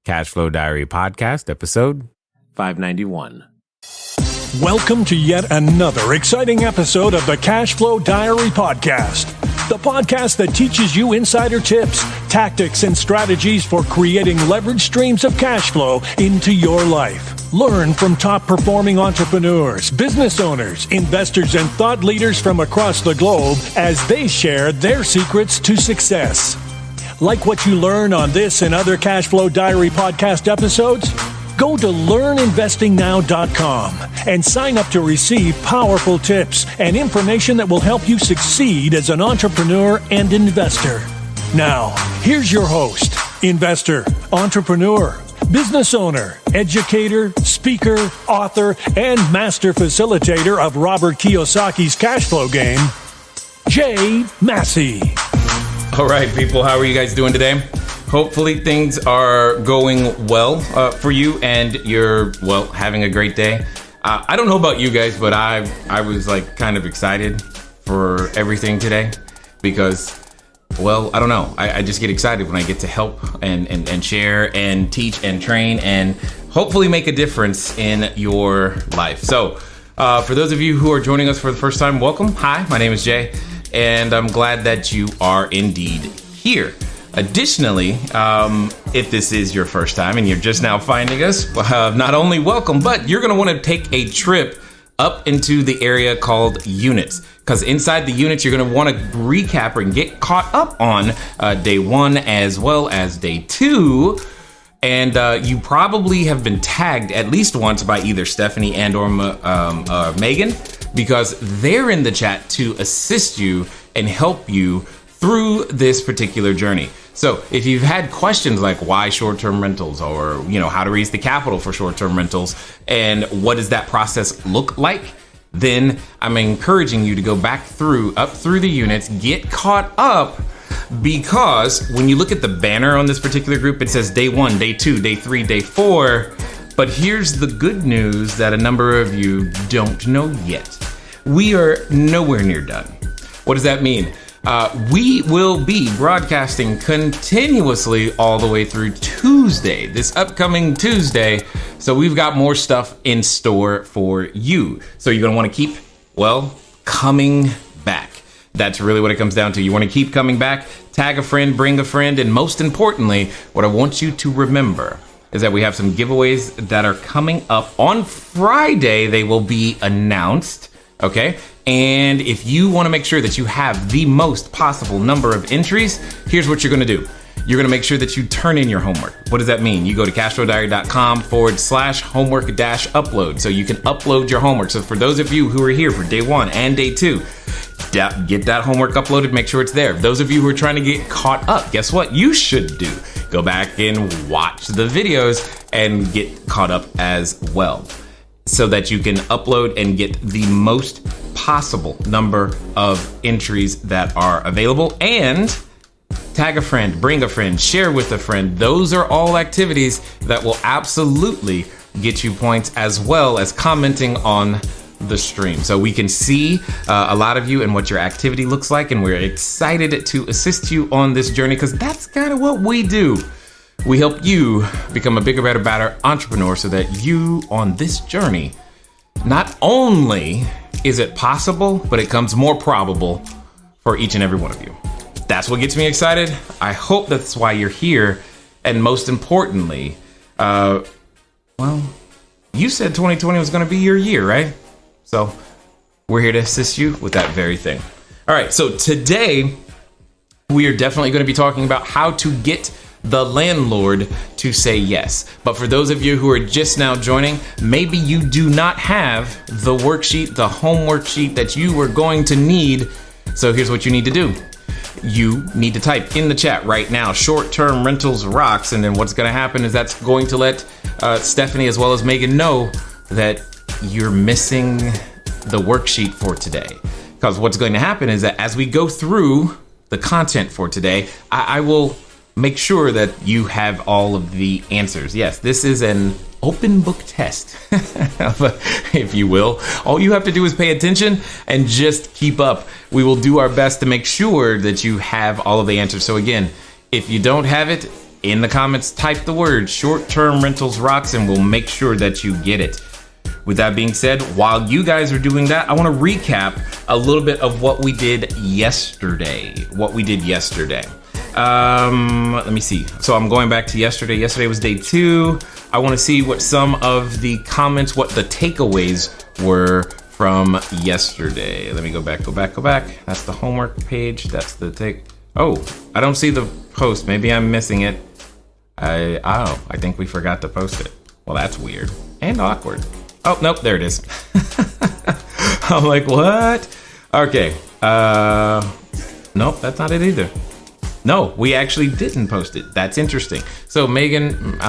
Cashflow Diary Podcast, episode 591. Welcome to yet another exciting episode of the Cashflow Diary Podcast, the podcast that teaches you insider tips, tactics, and strategies for creating leverage streams of cash flow into your life. Learn from top-performing entrepreneurs, business owners, investors, and thought leaders from across the globe as they share their secrets to success. Like what you learn on this and other Cashflow Diary podcast episodes? Go to learninvestingnow.com and sign up to receive powerful tips and information that will help you succeed as an entrepreneur and investor. Now, here's your host, investor, entrepreneur, business owner, educator, speaker, author, and master facilitator of Robert Kiyosaki's cash flow game, Jay Massey. All right, people, how are you guys doing today? Hopefully things are going well for you and you're, having a great day. I don't know about you guys, but I was kind of excited for everything today because, I don't know. I just get excited when I get to help and share and teach and train and hopefully make a difference in your life. So for those of you who are joining us for the first time, welcome. Hi, my name is Jay. And I'm glad that you are indeed here. Additionally, if this is your first time and you're just now finding us, not only welcome, but you're going to want to take a trip up into the area called units. Because inside the units, you're going to want to recap and get caught up on day one as well as day two. And you probably have been tagged at least once by either Stephanie and or Megan, because they're in the chat to assist you and help you through this particular journey. So if you've had questions like why short-term rentals or, how to raise the capital for short-term rentals and what does that process look like, then I'm encouraging you to go up through the units, get caught up, because when you look at the banner on this particular group, it says day 1, day 2, day 3, day 4. But here's the good news that a number of you don't know yet. We are nowhere near done. What does that mean? We will be broadcasting continuously all the way through Tuesday, this upcoming Tuesday. So we've got more stuff in store for you. So you're going to want to keep, coming back. That's really what it comes down to. You want to keep coming back, tag a friend, bring a friend. And most importantly, what I want you to remember is that we have some giveaways that are coming up on Friday. They will be announced. Okay. And if you want to make sure that you have the most possible number of entries, here's what you're going to do. You're going to make sure that you turn in your homework. What does that mean? You go to cashflowdiary.com/homework-upload. So you can upload your homework. So for those of you who are here for day 1 and day 2, get that homework uploaded, make sure it's there. Those of you who are trying to get caught up, guess what you should do? Go back and watch the videos and get caught up as well, so that you can upload and get the most possible number of entries that are available. And tag a friend, bring a friend, share with a friend. Those are all activities that will absolutely get you points, as well as commenting on the stream. So we can see a lot of you and what your activity looks like. And we're excited to assist you on this journey, because that's kind of what we do. We help you become a bigger, better entrepreneur, so that you on this journey, not only is it possible, but it comes more probable for each and every one of you. That's what gets me excited. I hope that's why you're here. And most importantly, you said 2020 was going to be your year, right? So we're here to assist you with that very thing. All right. So today we are definitely going to be talking about how to get the landlord to say yes. But for those of you who are just now joining, maybe you do not have the worksheet, the homework sheet that you were going to need. So here's what you need to do. You need to type in the chat right now, short-term rentals rocks. And then what's going to happen is that's going to let Stephanie as well as Megan know that you're missing the worksheet for today. Because what's going to happen is that as we go through the content for today, I will make sure that you have all of the answers. Yes, this is an open book test, if you will. All you have to do is pay attention and just keep up. We will do our best to make sure that you have all of the answers. So again, if you don't have it, in the comments, type the word short-term rentals rocks and we'll make sure that you get it. With that being said, while you guys are doing that, I want to recap a little bit of what we did yesterday. Let me see. So I'm going back to yesterday. Yesterday was day 2. I want to see what some of the comments, what the takeaways were from yesterday. Let me go back. That's the homework page. That's the take. Oh, I don't see the post. Maybe I'm missing it. I think we forgot to post it. Well, that's weird and awkward. Oh, nope, there it is. I'm like, what? Okay. Nope, that's not it either. No, we actually didn't post it. That's interesting. So Megan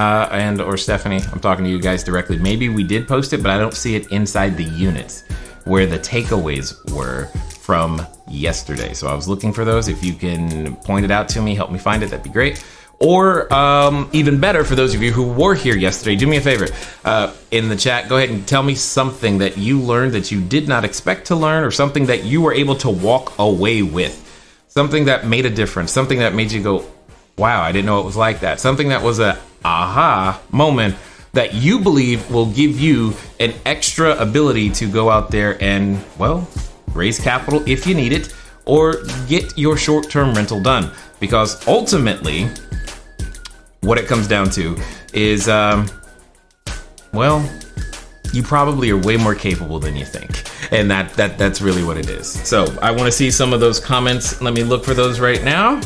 or Stephanie, I'm talking to you guys directly. Maybe we did post it, but I don't see it inside the units where the takeaways were from yesterday. So I was looking for those. If you can point it out to me, help me find it, that'd be great. Or even better, for those of you who were here yesterday, do me a favor. In the chat, go ahead and tell me something that you learned that you did not expect to learn, or something that you were able to walk away with. Something that made a difference. Something that made you go, wow, I didn't know it was like that. Something that was a aha moment that you believe will give you an extra ability to go out there and, well, raise capital if you need it, or get your short-term rental done. Because ultimately, what it comes down to is, well, you probably are way more capable than you think. And that's really what it is. So I want to see some of those comments. Let me look for those right now.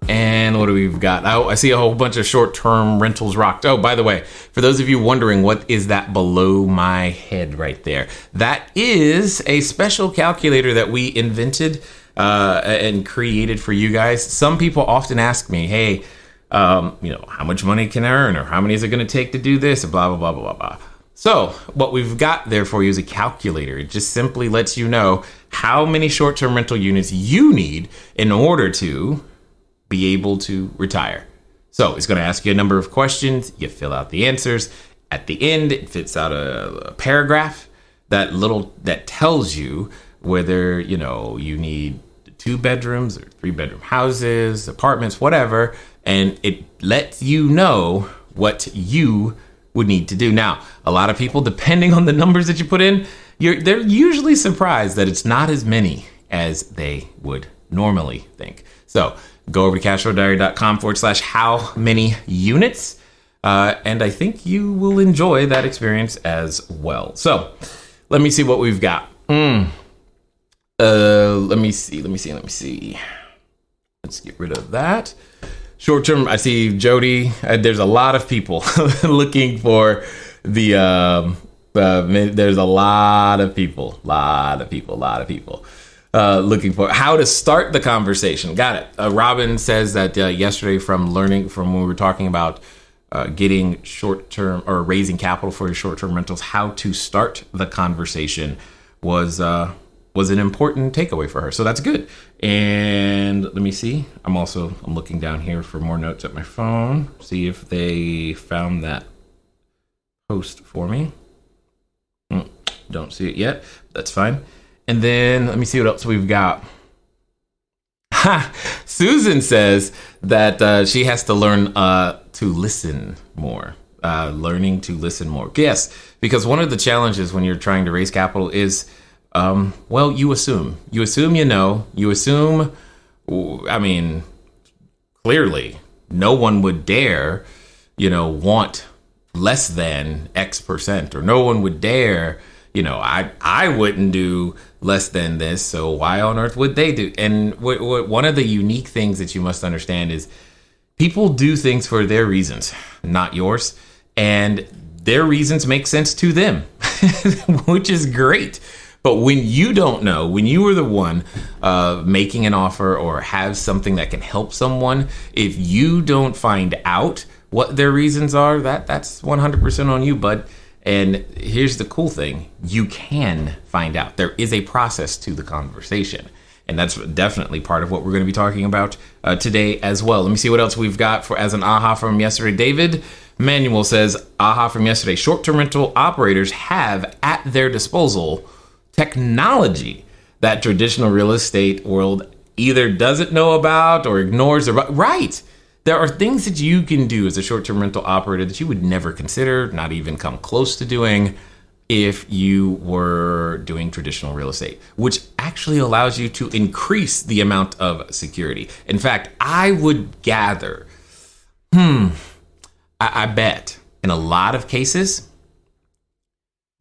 And what do we've got? Oh, I see a whole bunch of short-term rentals rocked. Oh, by the way, for those of you wondering, what is that below my head right there? That is a special calculator that we invented and created for you guys. Some people often ask me, hey, how much money can I earn, or how many is it going to take to do this, and blah, blah, blah, blah, blah. So what we've got there for you is a calculator. It just simply lets you know how many short-term rental units you need in order to be able to retire. So it's going to ask you a number of questions. You fill out the answers. At the end, it fits out a paragraph that tells you whether, you need 2 bedrooms or 3-bedroom houses, apartments, whatever. And it lets you know what you would need to do. Now, a lot of people, depending on the numbers that you put in, they're usually surprised that it's not as many as they would normally think. So go over to CashFlowDiary.com/how many units. And I think you will enjoy that experience as well. So let me see what we've got. Let me see. Let's get rid of that. Short term, I see Jody. There's a lot of people looking for the. There's a lot of people looking for how to start the conversation. Got it. Robin says that yesterday from when we were talking about getting short term or raising capital for your short term rentals, how to start the conversation was an important takeaway for her. So that's good. And let me see. I'm looking down here for more notes at my phone. See if they found that post for me. Don't see it yet. That's fine. And then let me see what else we've got. Susan says that she has to learn to listen more. Learning to listen more. Yes, because one of the challenges when you're trying to raise capital is you assume. You assume clearly no one would dare, want less than X percent, or no one would dare, I wouldn't do less than this, so why on earth would they do? And one of the unique things that you must understand is people do things for their reasons, not yours, and their reasons make sense to them, which is great. But when you don't know, when you are the one making an offer or have something that can help someone, if you don't find out what their reasons are, that's 100% on you, bud. And here's the cool thing. You can find out. There is a process to the conversation. And that's definitely part of what we're going to be talking about today as well. Let me see what else we've got as an aha from yesterday. David Manuel says, aha from yesterday. Short-term rental operators have at their disposal technology that traditional real estate world either doesn't know about or ignores. Right. There are things that you can do as a short-term rental operator that you would never consider, not even come close to doing if you were doing traditional real estate, which actually allows you to increase the amount of security. In fact, I would gather, I bet in a lot of cases,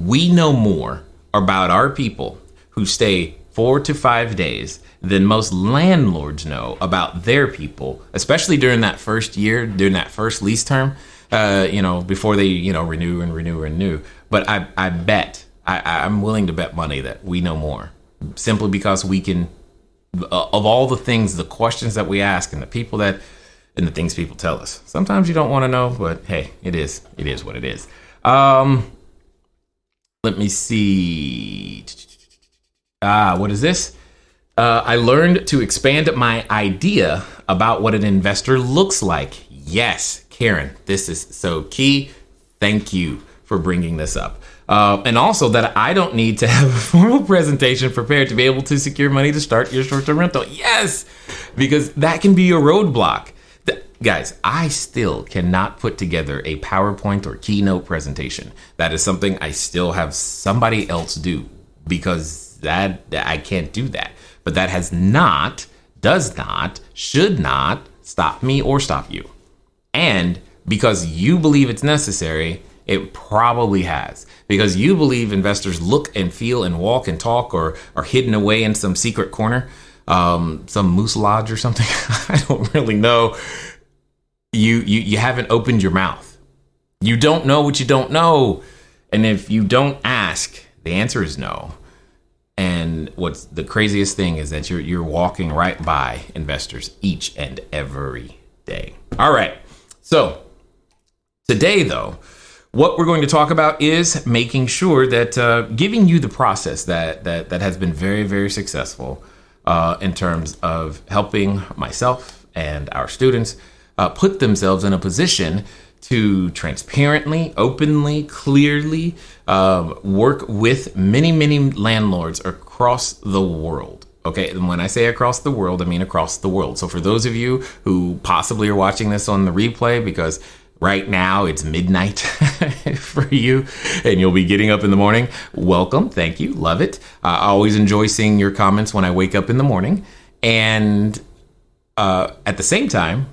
we know more about our people who stay 4 to 5 days than most landlords know about their people, especially during that first year, during that first lease term, before they, renew. But I bet, I'm willing to bet money that we know more, simply because we can, of all the things, the questions that we ask and the things people tell us. Sometimes you don't want to know, but hey, it is what it is. Let me see. What is this? I learned to expand my idea about what an investor looks like. Yes, Karen, this is so key. Thank you for bringing this up. And also that I don't need to have a formal presentation prepared to be able to secure money to start your short-term rental. Yes, because that can be a roadblock. Guys, I still cannot put together a PowerPoint or keynote presentation. That is something I still have somebody else do, because that I can't do that. But that does not, should not stop me or stop you. And because you believe it's necessary, it probably has. Because you believe investors look and feel and walk and talk or are hidden away in some secret corner, some moose lodge or something. I don't really know. You haven't opened your mouth. You don't know what you don't know. And if you don't ask, the answer is no. And what's the craziest thing is that you're walking right by investors each and every day. All right. So today, though, what we're going to talk about is making sure that giving you the process that has been very, very successful in terms of helping myself and our students put themselves in a position to transparently, openly, clearly work with many, many landlords across the world. Okay, and when I say across the world, I mean across the world. So for those of you who possibly are watching this on the replay, because right now it's midnight for you and you'll be getting up in the morning, welcome, thank you, love it. I always enjoy seeing your comments when I wake up in the morning. And at the same time,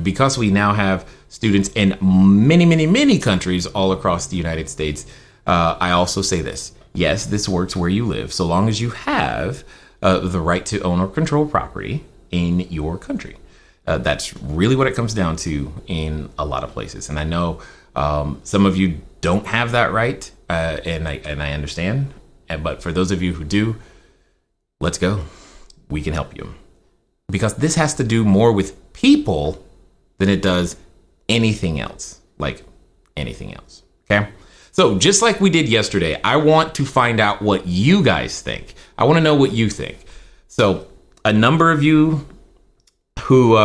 because we now have students in many, many, many countries all across the United States, I also say this. Yes, this works where you live, so long as you have the right to own or control property in your country. That's really what it comes down to in a lot of places. And I know some of you don't have that right, and I understand. But for those of you who do, let's go. We can help you. Because this has to do more with people than it does anything else, like anything else. Okay. So just like we did yesterday, I want to find out what you guys think. I want to know what you think. So a number of you who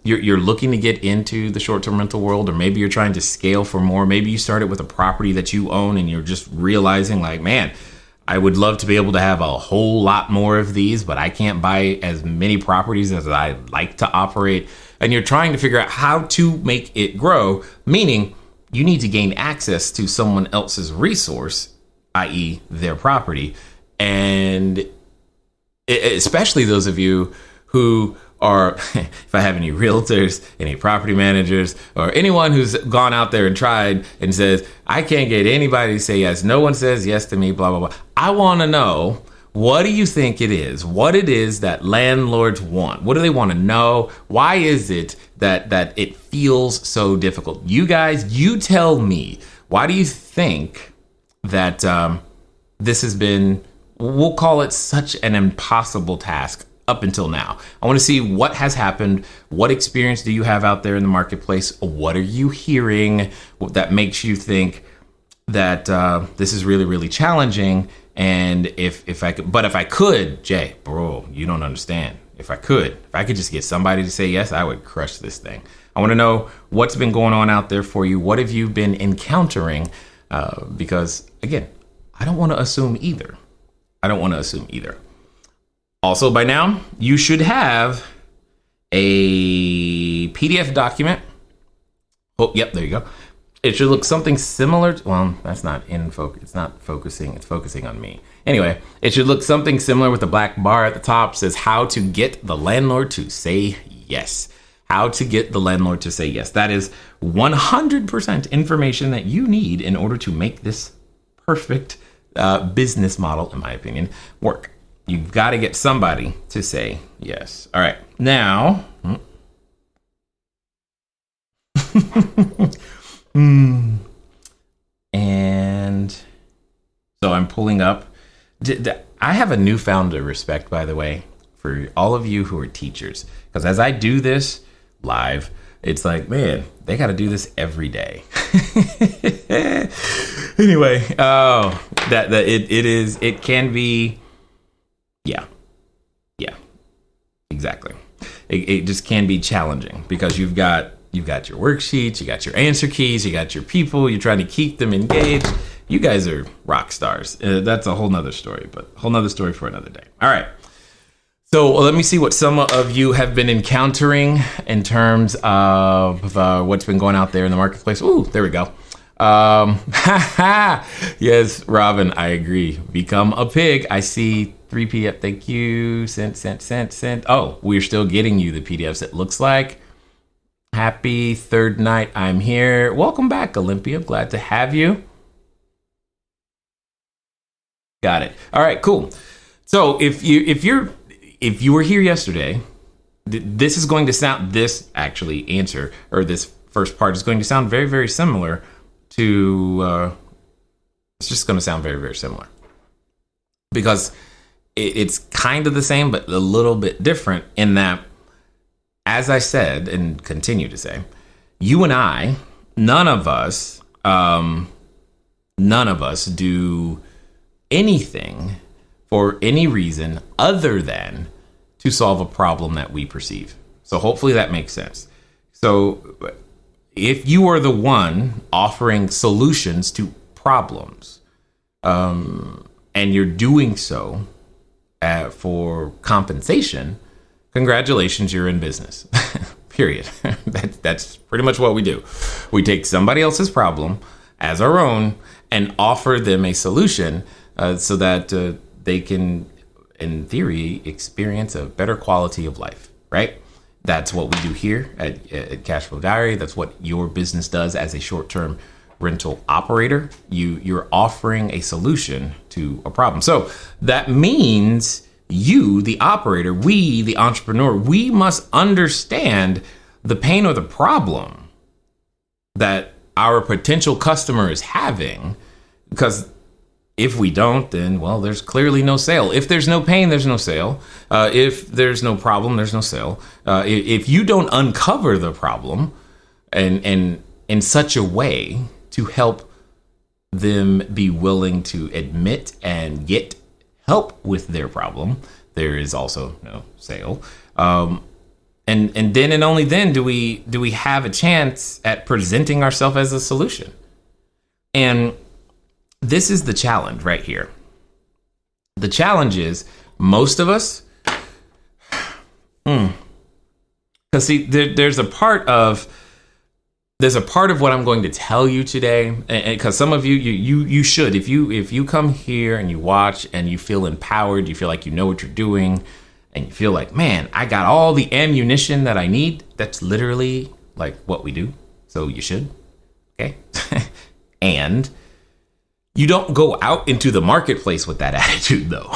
you're looking to get into the short-term rental world, or maybe you're trying to scale for more. Maybe you started with a property that you own and you're just realizing like, man, I would love to be able to have a whole lot more of these, but I can't buy as many properties as I like to operate. And you're trying to figure out how to make it grow, meaning you need to gain access to someone else's resource, i.e. their property. And especially those of you who are, if I have any realtors, any property managers, or anyone who's gone out there and tried and says, I can't get anybody to say yes. No one says yes to me, blah, blah, blah. I want to know, what do you think it is? What it is that landlords want? What do they want to know? Why is it that it feels so difficult? You guys, you tell me, why do you think that this has been, we'll call it such an impossible task up until now? I want to see what has happened. What experience do you have out there in the marketplace? What are you hearing that makes you think that this is really, really challenging? And if I could, Jay, bro, you don't understand. If I could just get somebody to say yes, I would crush this thing. I want to know what's been going on out there for you. What have you been encountering? Because again, I don't want to assume either. Also, by now, you should have a PDF document. Oh, yep, there you go. It should look something similar to, well, that's not in focus. It's not focusing. It's focusing on me. Anyway, it should look something similar with the black bar at the top. Says how to get the landlord to say yes. How to get the landlord to say yes. That is 100% information that you need in order to make this perfect business model, in my opinion, work. You've got to get somebody to say yes. All right. Now, and so I'm pulling up. I have a newfound respect, by the way, for all of you who are teachers, because as I do this live, it's like, man, they got to do this every day. Anyway, it can be, yeah, exactly. It just can be challenging because you've got your worksheets, you got your answer keys, you got your people, you're trying to keep them engaged. You guys are rock stars. That's a whole nother story, but a whole nother story for another day. All right. So let me see what some of you have been encountering in terms of what's been going out there in the marketplace. Ooh, there we go. Yes, Robin, I agree. Become a pig. I see 3P. Thank you. Sent. Oh, we're still getting you the PDFs, it looks like. Happy third night. I'm here. Welcome back, Olympia. Glad to have you. Got it. All right, cool. So if you were here yesterday, this is going to sound, this first part is going to sound very, very similar to, it's just going to sound very, very similar because it's kind of the same, but a little bit different in that, as I said and continue to say, you and I, none of us do anything for any reason other than to solve a problem that we perceive. So hopefully that makes sense. So if you are the one offering solutions to problems, and you're doing so for compensation, congratulations, you're in business. Period. That's pretty much what we do. We take somebody else's problem as our own and offer them a solution so that they can, in theory, experience a better quality of life, right? That's what we do here at CashFlow Diary. That's what your business does as a short-term rental operator. You're offering a solution to a problem. So that means you, the operator, we, the entrepreneur, we must understand the pain or the problem that our potential customer is having, because if we don't, then, well, there's clearly no sale. If there's no pain, there's no sale. If there's no problem, there's no sale. If you don't uncover the problem and in such a way to help them be willing to admit and get help with their problem, there is also no sale. And then and only then do we have a chance at presenting ourselves as a solution. And this is the challenge right here. The challenge is most of us, because see, there's a part of what I'm going to tell you today, because some of you should, if you come here and you watch and you feel empowered, you feel like you know what you're doing, and you feel like, man, I got all the ammunition that I need. That's literally like what we do. So you should, okay? And you don't go out into the marketplace with that attitude, though.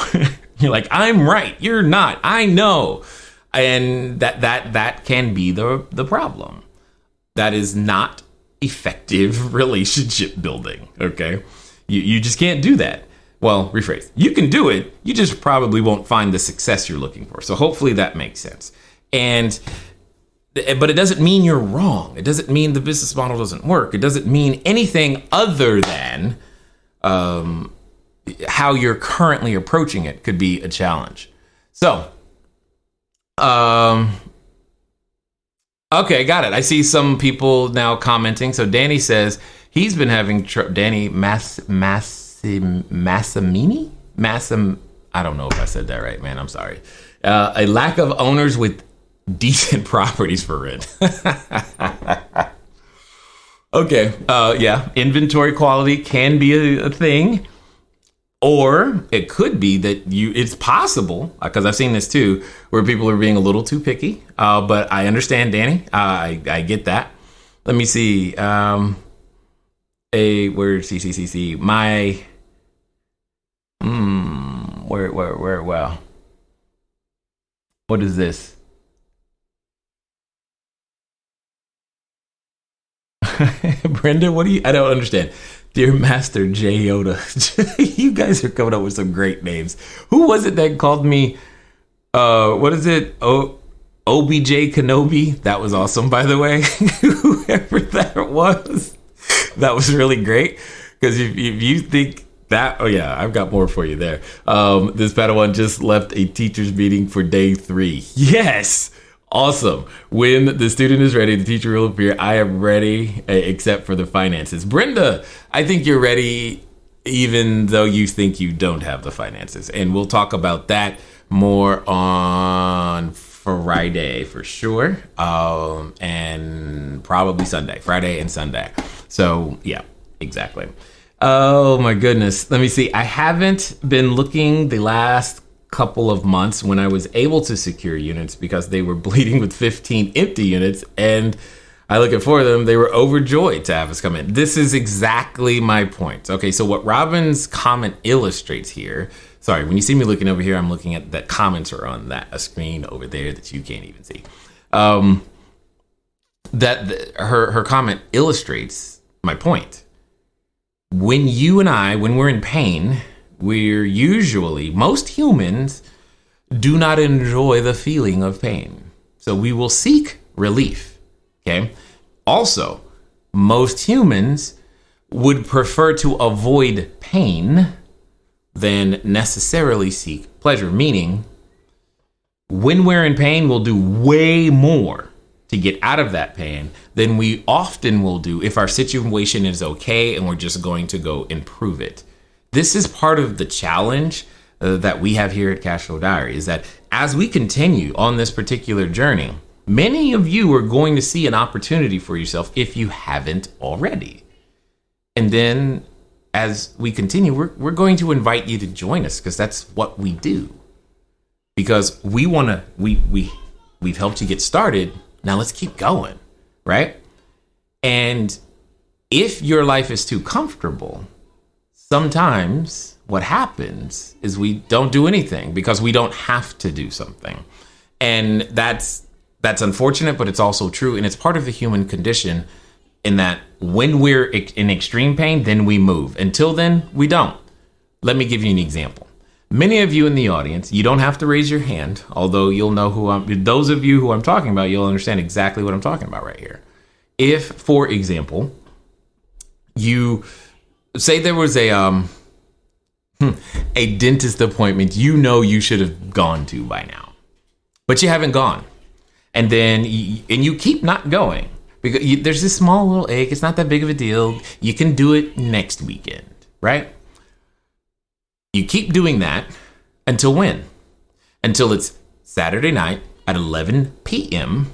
You're like, I'm right, you're not, I know. And that can be the problem. That is not effective relationship building, okay? You just can't do that. Well, rephrase. You can do it, you just probably won't find the success you're looking for. So hopefully that makes sense. But it doesn't mean you're wrong. It doesn't mean the business model doesn't work. It doesn't mean anything other than how you're currently approaching it could be a challenge. So, okay, got it. I see some people now commenting. So Danny says he's been having Danny Massamini? I don't know if I said that right, man. I'm sorry. A lack of owners with decent properties for rent. Okay. Yeah. Inventory quality can be a thing. Or it could be that it's possible, because I've seen this too, where people are being a little too picky. But I understand, Danny. I get that. Let me see. Where's CCCC? Well, what is this? Brenda, I don't understand. Dear Master J. Yoda, you guys are coming up with some great names. Who was it that called me, what is it? OBJ Kenobi? That was awesome, by the way. Whoever that was really great. Because if you think that, oh yeah, I've got more for you there. This Padawan just left a teacher's meeting for day 3. Yes! Awesome. When the student is ready, the teacher will appear. I am ready, except for the finances. Brenda, I think you're ready, even though you think you don't have the finances. And we'll talk about that more on Friday for sure. And probably Sunday, Friday and Sunday. So yeah, exactly. Oh my goodness. Let me see. I haven't been looking the last couple of months when I was able to secure units because they were bleeding with 15 empty units, and I look at 4 of them, they were overjoyed to have us come in. This is exactly my point. Okay, so what Robin's comment illustrates here, sorry, when you see me looking over here, I'm looking at that comments are on a screen over there that you can't even see. Her comment illustrates my point. When you and I, when we're in pain, most humans do not enjoy the feeling of pain. So we will seek relief. Okay. Also, most humans would prefer to avoid pain than necessarily seek pleasure. Meaning, when we're in pain, we'll do way more to get out of that pain than we often will do if our situation is okay and we're just going to go improve it. This is part of the challenge that we have here at CashFlow Diary, is that as we continue on this particular journey, many of you are going to see an opportunity for yourself if you haven't already. And then as we continue, we're going to invite you to join us, because that's what we do. Because we've helped you get started. Now let's keep going, right? And if your life is too comfortable, sometimes what happens is we don't do anything because we don't have to do something. And that's unfortunate, but it's also true. And it's part of the human condition, in that when we're in extreme pain, then we move. Until then, we don't. Let me give you an example. Many of you in the audience, you don't have to raise your hand, although you'll know those of you who I'm talking about, you'll understand exactly what I'm talking about right here. If, for example, you say there was a dentist appointment you should have gone to by now, but you haven't gone. And then you keep not going because there's this small little ache. It's not that big of a deal. You can do it next weekend, right? You keep doing that until when? Until it's Saturday night at 11 p.m.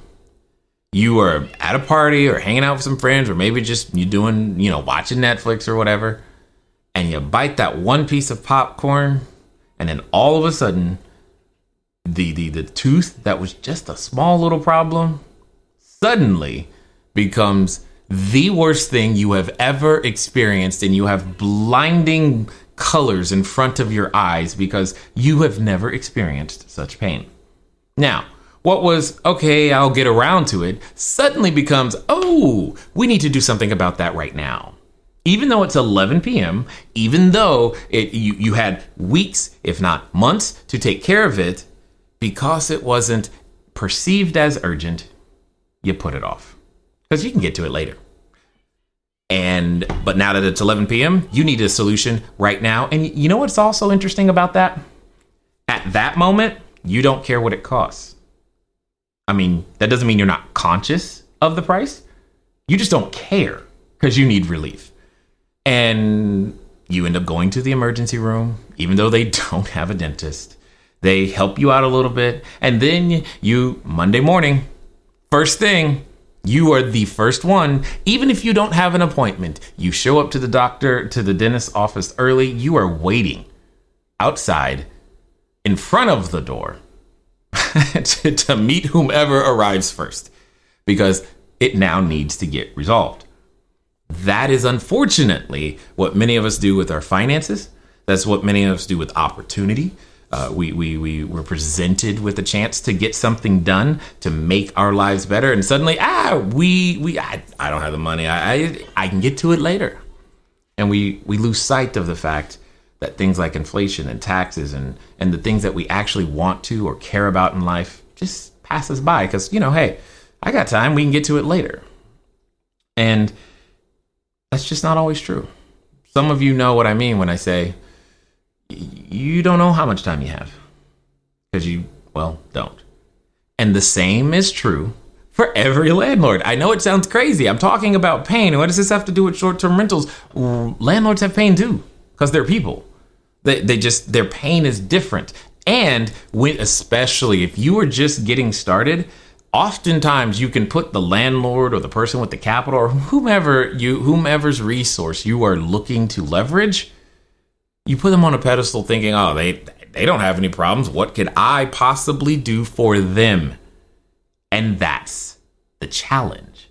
You are at a party or hanging out with some friends, or maybe just you doing, watching Netflix or whatever. And you bite that one piece of popcorn, and then all of a sudden, the tooth that was just a small little problem suddenly becomes the worst thing you have ever experienced, and you have blinding colors in front of your eyes because you have never experienced such pain. Now, what was, okay, I'll get around to it, suddenly becomes, oh, we need to do something about that right now. Even though it's 11 p.m., even though you had weeks, if not months, to take care of it, because it wasn't perceived as urgent, you put it off. Because you can get to it later. But now that it's 11 p.m., you need a solution right now. And you know what's also interesting about that? At that moment, you don't care what it costs. I mean, that doesn't mean you're not conscious of the price. You just don't care because you need relief. And you end up going to the emergency room, even though they don't have a dentist. They help you out a little bit. And then you, Monday morning, first thing, you are the first one. Even if you don't have an appointment, you show up to the doctor, to the dentist's office early. You are waiting outside in front of the door to meet whomever arrives first, because it now needs to get resolved. That is unfortunately what many of us do with our finances. That's what many of us do with opportunity. We were presented with a chance to get something done to make our lives better, and suddenly, I don't have the money. I can get to it later, and we lose sight of the fact that things like inflation and taxes and the things that we actually want to or care about in life just pass us by because, hey, I got time. We can get to it later. And that's just not always true. Some of you know what I mean when I say you don't know how much time you have because you don't. And the same is true for every landlord. I know it sounds crazy. I'm talking about pain. What does this have to do with short-term rentals? Landlords have pain too because they're people. They just, their pain is different. And especially if you are just getting started, oftentimes you can put the landlord or the person with the capital or whomever's resource you are looking to leverage, you put them on a pedestal thinking, oh, they don't have any problems. What could I possibly do for them? And that's the challenge,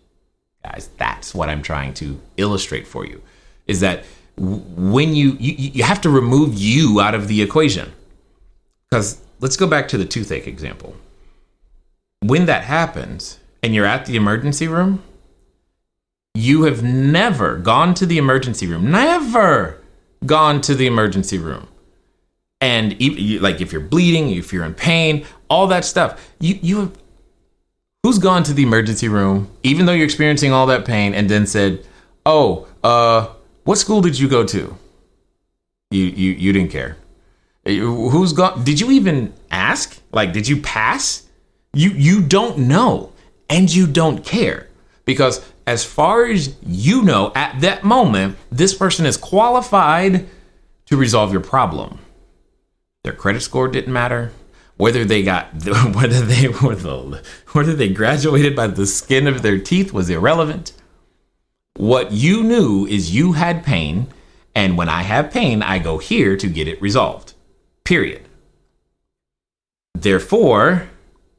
guys. That's what I'm trying to illustrate for you, is that when you have to remove you out of the equation. Because let's go back to the toothache example. When that happens and you're at the emergency room, you have never gone to the emergency room, And like if you're bleeding, if you're in pain, all that stuff, who's gone to the emergency room, even though you're experiencing all that pain, and then said, what school did you go to? You didn't care. Who's gone? Did you even ask? Like, did you pass? You don't know, and you don't care, because as far as you know, at that moment, this person is qualified to resolve your problem. Their credit score didn't matter. Whether they graduated by the skin of their teeth was irrelevant. What you knew is you had pain, and when I have pain, I go here to get it resolved. Period. Therefore,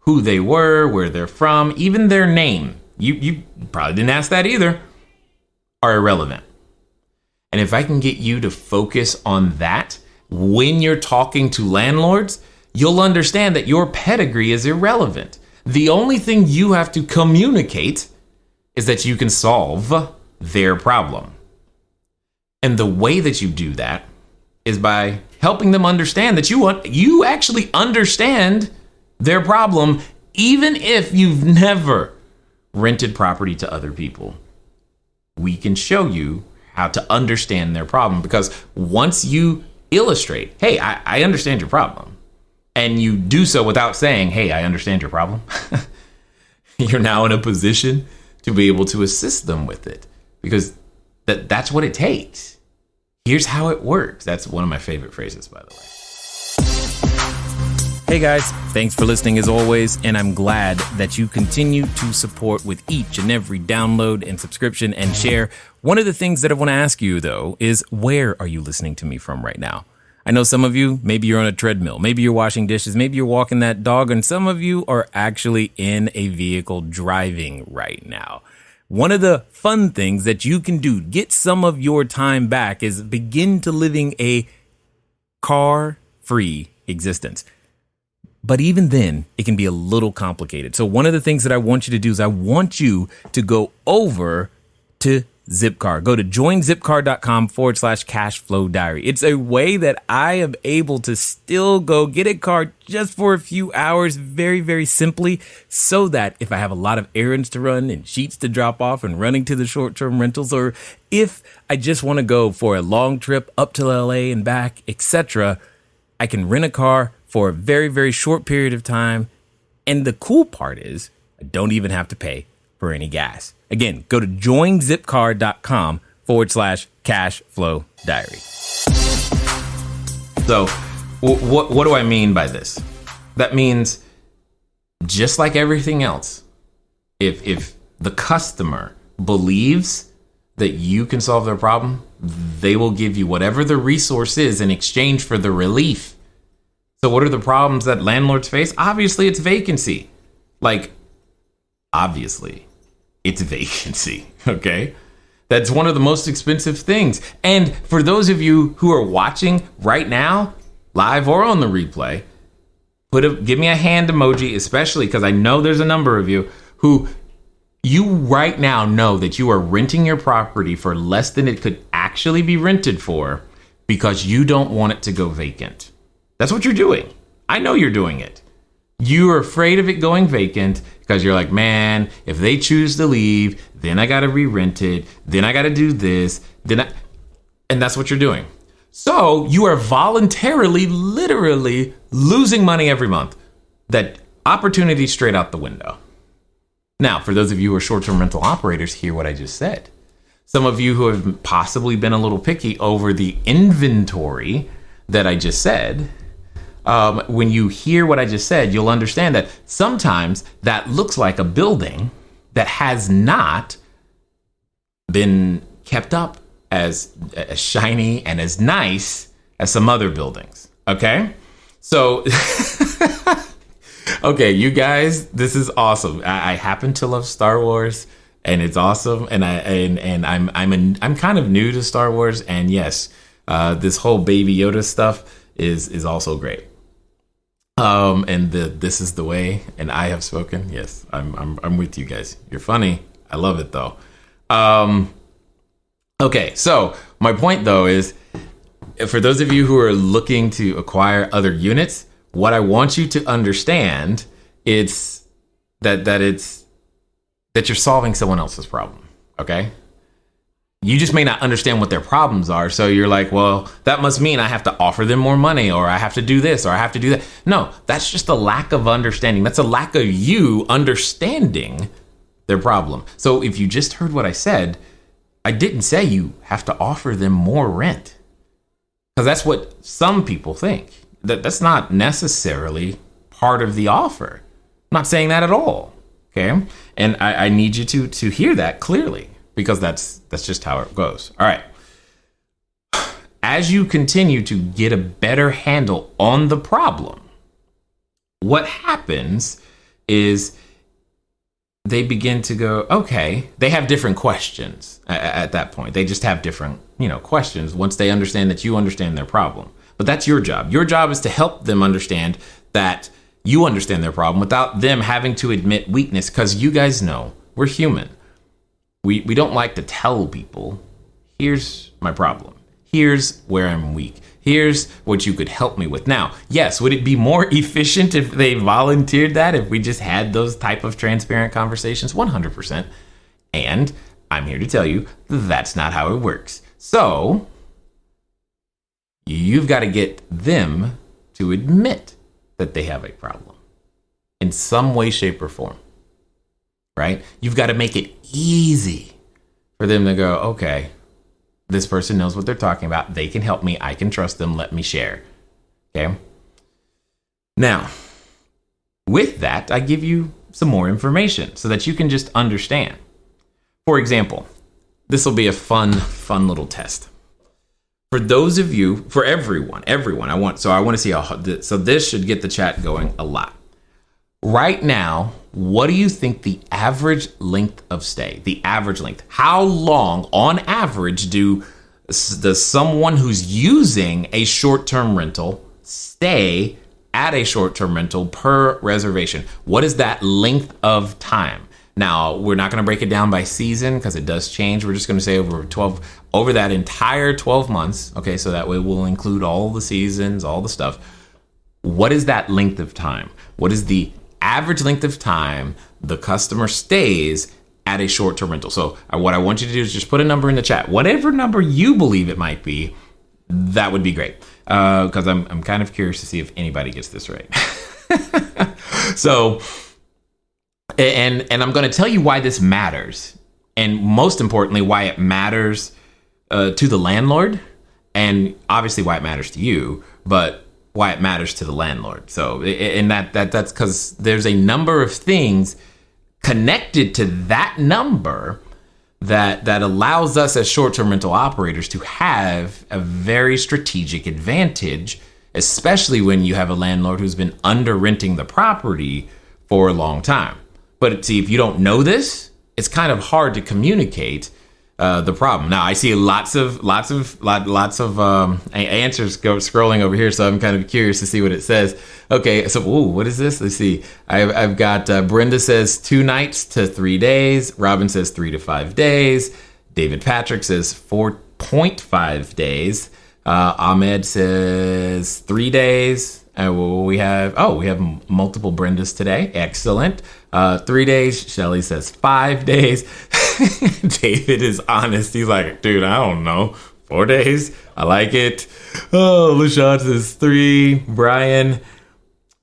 who they were, where they're from, even their name, you probably didn't ask that either, are irrelevant. And if I can get you to focus on that when you're talking to landlords, you'll understand that your pedigree is irrelevant. The only thing you have to communicate is that you can solve their problem. And the way that you do that is by helping them understand that you actually understand their problem, even if you've never rented property to other people. We can show you how to understand their problem, because once you illustrate, hey, I understand your problem, and you do so without saying, hey, I understand your problem, you're now in a position to be able to assist them with it, because that's what it takes. Here's how it works. That's one of my favorite phrases, by the way. Hey guys, thanks for listening as always, and I'm glad that you continue to support with each and every download and subscription and share. One of the things that I want to ask you, though, is where are you listening to me from right now? I know some of you, maybe you're on a treadmill, maybe you're washing dishes, maybe you're walking that dog, and some of you are actually in a vehicle driving right now. One of the fun things that you can do to get some of your time back is begin to living a car-free existence. But even then, it can be a little complicated. So one of the things that I want you to do is I want you to go over to Zipcar. Go to joinzipcar.com/CashFlowDiary. It's a way that I am able to still go get a car just for a few hours, very, very simply, so that if I have a lot of errands to run and sheets to drop off and running to the short-term rentals, or if I just want to go for a long trip up to LA and back, etc., I can rent a car for a very, very short period of time. And the cool part is I don't even have to pay for any gas. Again, go to joinzipcar.com/CashFlowDiary. So what do I mean by this? That means, just like everything else, if the customer believes that you can solve their problem, they will give you whatever the resource is in exchange for the relief. So what are the problems that landlords face? Obviously, it's vacancy. Obviously, it's vacancy, okay? That's one of the most expensive things. And for those of you who are watching right now, live or on the replay, give me a hand emoji, especially because I know there's a number of you who you right now know that you are renting your property for less than it could actually be rented for because you don't want it to go vacant. That's what you're doing. I know you're doing it. You are afraid of it going vacant because you're like, man, if they choose to leave, then I got to re-rent it. Then I got to do this. And that's what you're doing. So you are voluntarily, literally losing money every month. That opportunity straight out the window. Now, for those of you who are short-term rental operators, hear what I just said. Some of you who have possibly been a little picky over the inventory that I just said, when you hear what I just said, you'll understand that sometimes that looks like a building that has not been kept up as shiny and as nice as some other buildings. Okay? So, okay, you guys, this is awesome. I happen to love Star Wars, and it's awesome. And I'm kind of new to Star Wars, and yes, this whole Baby Yoda stuff is also great. And this is the way, and I have spoken. Yes, I'm with you guys. You're funny. I love it though. Okay, so my point though is, for those of you who are looking to acquire other units, what I want you to understand is that you're solving someone else's problem. Okay. You just may not understand what their problems are. So you're like, well, that must mean I have to offer them more money, or I have to do this, or I have to do that. No, that's just a lack of understanding. That's a lack of you understanding their problem. So if you just heard what I said, I didn't say you have to offer them more rent, because that's what some people think. That's not necessarily part of the offer. I'm not saying that at all. Okay. And I need you to hear that clearly, because that's just how it goes. All right. As you continue to get a better handle on the problem, what happens is they begin to go, okay, they have different questions at that point. They just have different, questions once they understand that you understand their problem. But that's your job. Your job is to help them understand that you understand their problem without them having to admit weakness, because you guys know we're human. We don't like to tell people, here's my problem. Here's where I'm weak. Here's what you could help me with. Now, yes, would it be more efficient if they volunteered that, if we just had those type of transparent conversations? 100%. And I'm here to tell you that's not how it works. So you've got to get them to admit that they have a problem in some way, shape, or form. Right? You've got to make it easy for them to go, okay, this person knows what they're talking about. They can help me. I can trust them. Let me share. Okay. Now, with that, I give you some more information so that you can just understand. For example, this will be a fun little test. For those of you, for everyone, I want to see so this should get the chat going a lot. Right now, what do you think the average length of stay? The average length. How long, on average, does someone who's using a short-term rental stay at a short-term rental per reservation? What is that length of time? Now, we're not going to break it down by season because it does change. We're just going to say over that entire 12 months. Okay, so that way we'll include all the seasons, all the stuff. What is that length of time? What is the average length of time the customer stays at a short-term rental? So what I want you to do is just put a number in the chat. Whatever number you believe it might be, that would be great. Because I'm kind of curious to see if anybody gets this right. So, and I'm going to tell you why this matters. And most importantly, why it matters to the landlord. And obviously why it matters to you. But why it matters to the landlord. So, and that's because there's a number of things connected to that number that allows us as short-term rental operators to have a very strategic advantage, especially when you have a landlord who's been under renting the property for a long time. But see, if you don't know this, it's kind of hard to communicate the problem. Now, I see lots of answers go scrolling over here, so I'm kind of curious to see what it says. Okay, so what is this? Let's see. I've got Brenda says 2 nights to 3 days. Robin says 3 to 5 days. David Patrick says 4.5 days. Ahmed says 3 days. We have multiple Brendas today. Excellent. 3 days. Shelly says 5 days. David is honest. He's like, dude, I don't know. 4 days. I like it. Oh, LaShawn says 3. Brian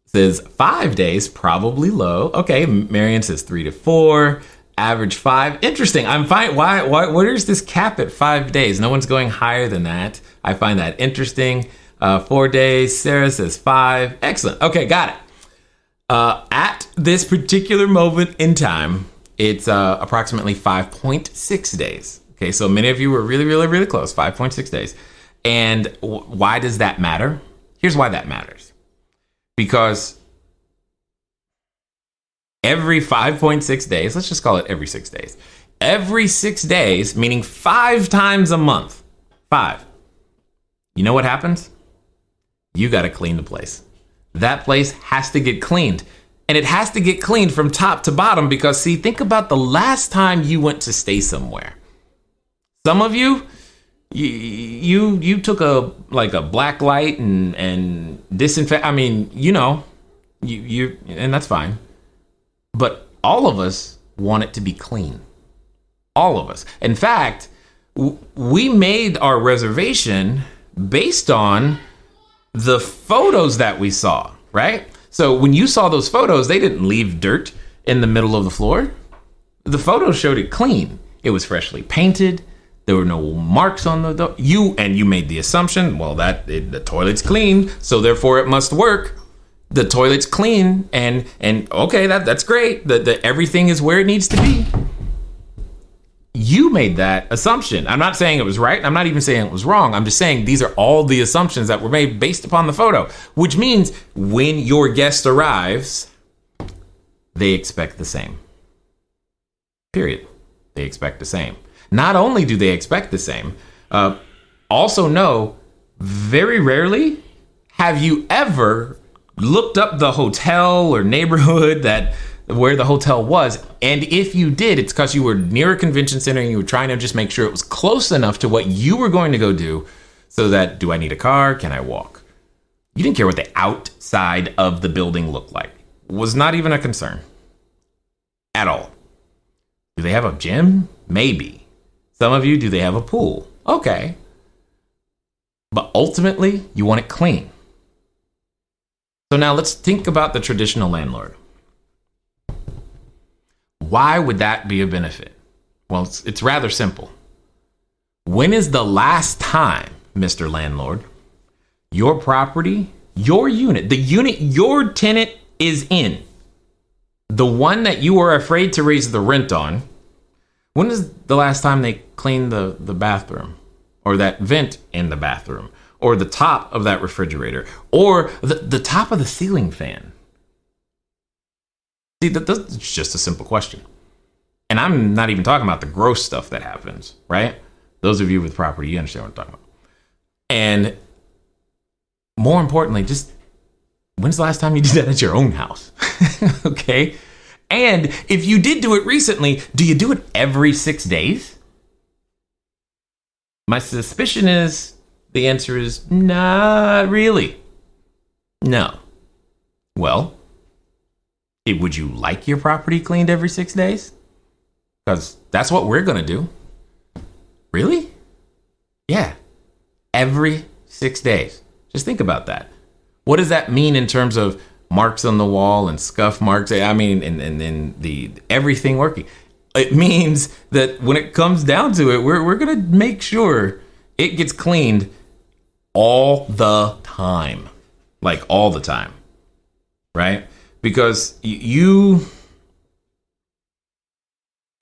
says 5 days, probably low. Okay. Marion says 3 to 4. Average 5. Interesting. I'm fine. Why? Where's this cap at 5 days? No one's going higher than that. I find that interesting. 4 days. Sarah says 5. Excellent. Okay, got it. At this particular moment in time, it's approximately 5.6 days. Okay, so many of you were really, really, really close. 5.6 days. And why does that matter? Here's why that matters. Because every 5.6 days, let's just call it every 6 days. Every 6 days, meaning 5 times a month. 5. You know what happens? You got to clean the place. That place has to get cleaned. And it has to get cleaned from top to bottom because, see, think about the last time you went to stay somewhere. Some of you took a black light and disinfect. I mean, you and that's fine. But all of us want it to be clean. All of us. In fact, we made our reservation based on the photos that we saw, right? So when you saw those photos, they didn't leave dirt in the middle of the floor. The photos showed it clean. It was freshly painted. There were no marks on you made the assumption, well, the toilet's clean, so therefore it must work. The toilet's clean, and okay, that's great. The everything is where it needs to be. You made that assumption. I'm not saying it was right. I'm not even saying it was wrong. I'm just saying these are all the assumptions that were made based upon the photo, which means when your guest arrives, they expect the same. Period. They expect the same. Not only do they expect the same, also know very rarely have you ever looked up the hotel or neighborhood where the hotel was, and if you did, it's because you were near a convention center and you were trying to just make sure it was close enough to what you were going to go do, so that, do I need a car? Can I walk? You didn't care what the outside of the building looked like. Was not even a concern at all. Do they have a gym? Maybe. Some of you, do they have a pool? Okay. But ultimately, you want it clean. So now let's think about the traditional landlord. Why would that be a benefit? Well, it's rather simple. When is the last time, Mr. Landlord, your property, your unit, the unit your tenant is in, the one that you are afraid to raise the rent on, when is the last time they cleaned the bathroom, or that vent in the bathroom, or the top of that refrigerator, or the top of the ceiling fan? See, that's just a simple question. And I'm not even talking about the gross stuff that happens, right? Those of you with property, you understand what I'm talking about. And more importantly, just when's the last time you did that at your own house? Okay? And if you did do it recently, do you do it every 6 days? My suspicion is the answer is not really. No. Well, would you like your property cleaned every 6 days? Because that's what we're going to do. Really? Yeah. Every 6 days. Just think about that. What does that mean in terms of marks on the wall and scuff marks? I mean, and the everything working. It means that when it comes down to it, we're going to make sure it gets cleaned all the time. like all the time, right? Because you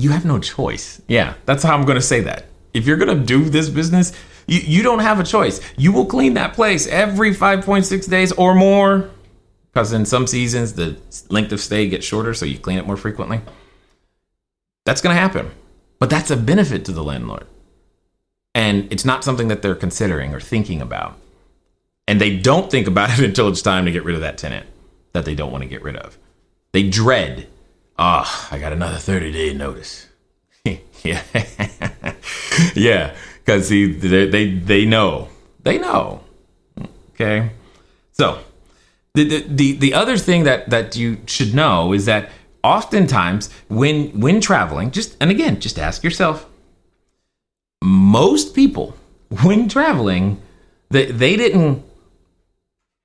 have no choice. Yeah, that's how I'm going to say that. If you're going to do this business, you don't have a choice. You will clean that place every 5.6 days or more, because in some seasons the length of stay gets shorter, so you clean it more frequently. That's going to happen. But that's a benefit to the landlord. And it's not something that they're considering or thinking about. And they don't think about it until it's time to get rid of that tenant that they don't want to get rid of. They dread, I got another 30-day notice. Yeah. Yeah, because they know. They know. Okay. So the other thing that you should know is that oftentimes when traveling, just ask yourself, most people when traveling, they didn't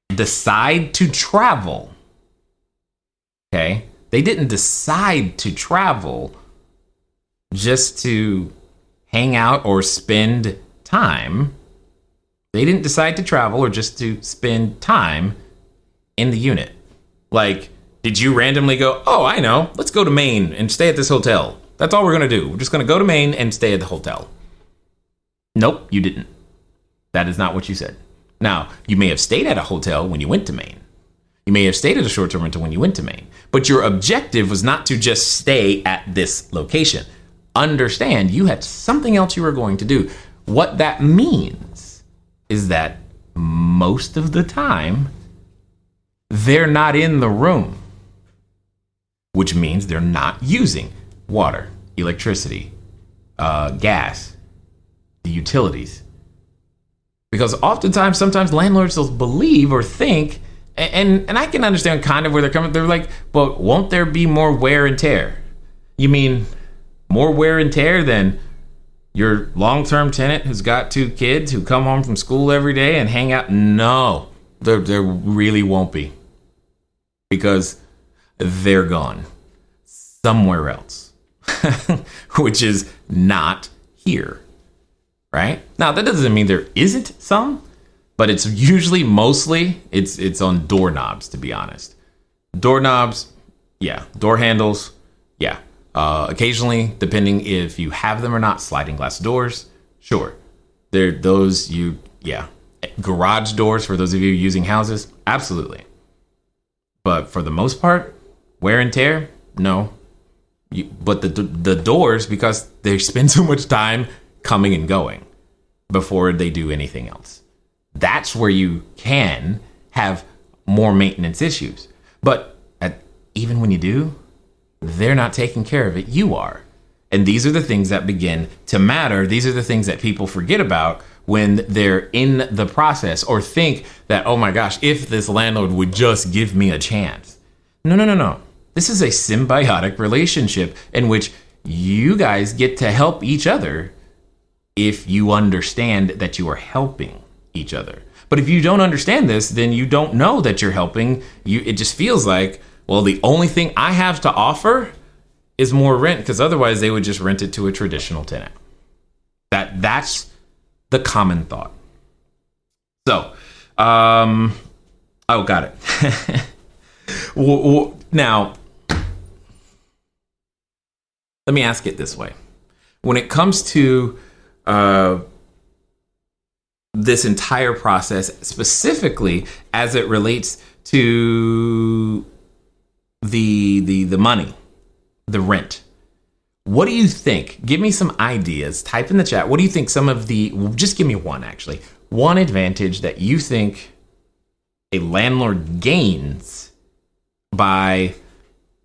decide to travel. Okay? They didn't decide to travel just to hang out or spend time. They didn't decide to travel or just to spend time in the unit. Like, did you randomly go, oh, I know, let's go to Maine and stay at this hotel. That's all we're going to do. We're just going to go to Maine and stay at the hotel. Nope, you didn't. That is not what you said. Now, you may have stayed at a hotel when you went to Maine. You may have stayed at a short-term rental when you went to Maine. But your objective was not to just stay at this location. Understand, you had something else you were going to do. What that means is that most of the time, they're not in the room, which means they're not using water, electricity, gas, the utilities. Because oftentimes, sometimes landlords will believe or think, and I can understand kind of where they're coming. They're like, but won't there be more wear and tear? You mean more wear and tear than your long-term tenant who's got 2 kids who come home from school every day and hang out? No, there really won't be. Because they're gone somewhere else, which is not here, right? Now, that doesn't mean there isn't some, but it's usually mostly it's on doorknobs, to be honest. Doorknobs, yeah. Door handles, yeah. Occasionally, depending if you have them or not, sliding glass doors, sure. Garage doors for those of you using houses, absolutely. But for the most part, wear and tear, no. But the doors, because they spend so much time coming and going before they do anything else. That's where you can have more maintenance issues. But even when you do, they're not taking care of it. You are. And these are the things that begin to matter. These are the things that people forget about when they're in the process or think that, oh my gosh, if this landlord would just give me a chance. No. This is a symbiotic relationship in which you guys get to help each other if you understand that you are helping each other. But if you don't understand this, then you don't know that you're helping. It just feels like, well, the only thing I have to offer is more rent, because otherwise they would just rent it to a traditional tenant. That's the common thought. So, got it. Now, let me ask it this way. When it comes to this entire process, specifically as it relates to the money, the rent, what do you think? Give me some ideas. Type in the chat. What do you think just give me one, actually. One advantage that you think a landlord gains by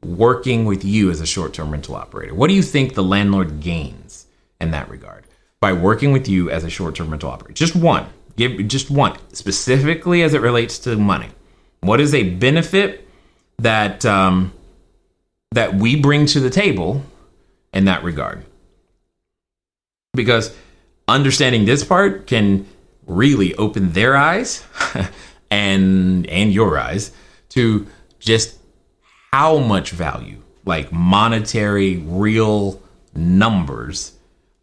working with you as a short-term rental operator. What do you think the landlord gains in that regard by working with you as a short-term rental operator? Just one. Give just one, specifically as it relates to money. What is a benefit that that we bring to the table in that regard? Because understanding this part can really open their eyes and your eyes to just how much value, like monetary, real numbers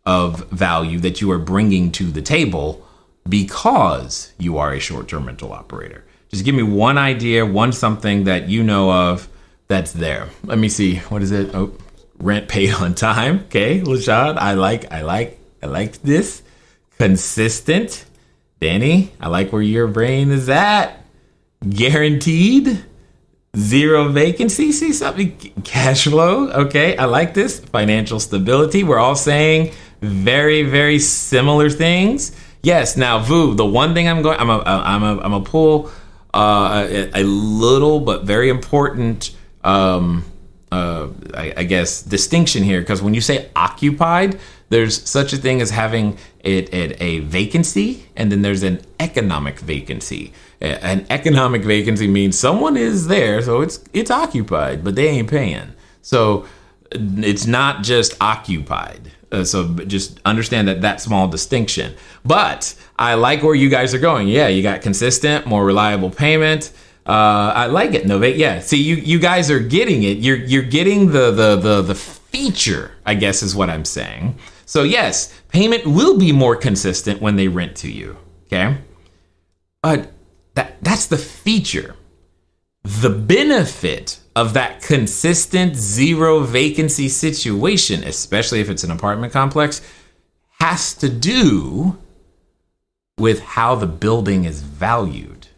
of value that you are bringing to the table because you are a short-term rental operator. Just give me one idea, one something that you know of that's there. Let me see. What is it? Oh, rent paid on time. Okay, LaShawn, I like this. Consistent. Danny, I like where your brain is at. Guaranteed. Zero vacancy. See something? Cash flow. Okay, I like this. Financial stability. We're all saying very, very similar things. Yes. Now, Vu, the one thing I'm a pull a little but very important I guess distinction here, because when you say occupied, there's such a thing as having a vacancy, and then there's an economic vacancy. An economic vacancy means someone is there, so it's occupied, but they ain't paying. So it's not just occupied. So just understand that small distinction. But I like where you guys are going. Yeah, you got consistent, more reliable payment. I like it. Novate. Yeah. See, you guys are getting it. You're getting the feature, I guess is what I'm saying. So yes, payment will be more consistent when they rent to you. Okay. But that's the feature. The benefit of that consistent zero vacancy situation, especially if it's an apartment complex, has to do with how the building is valued.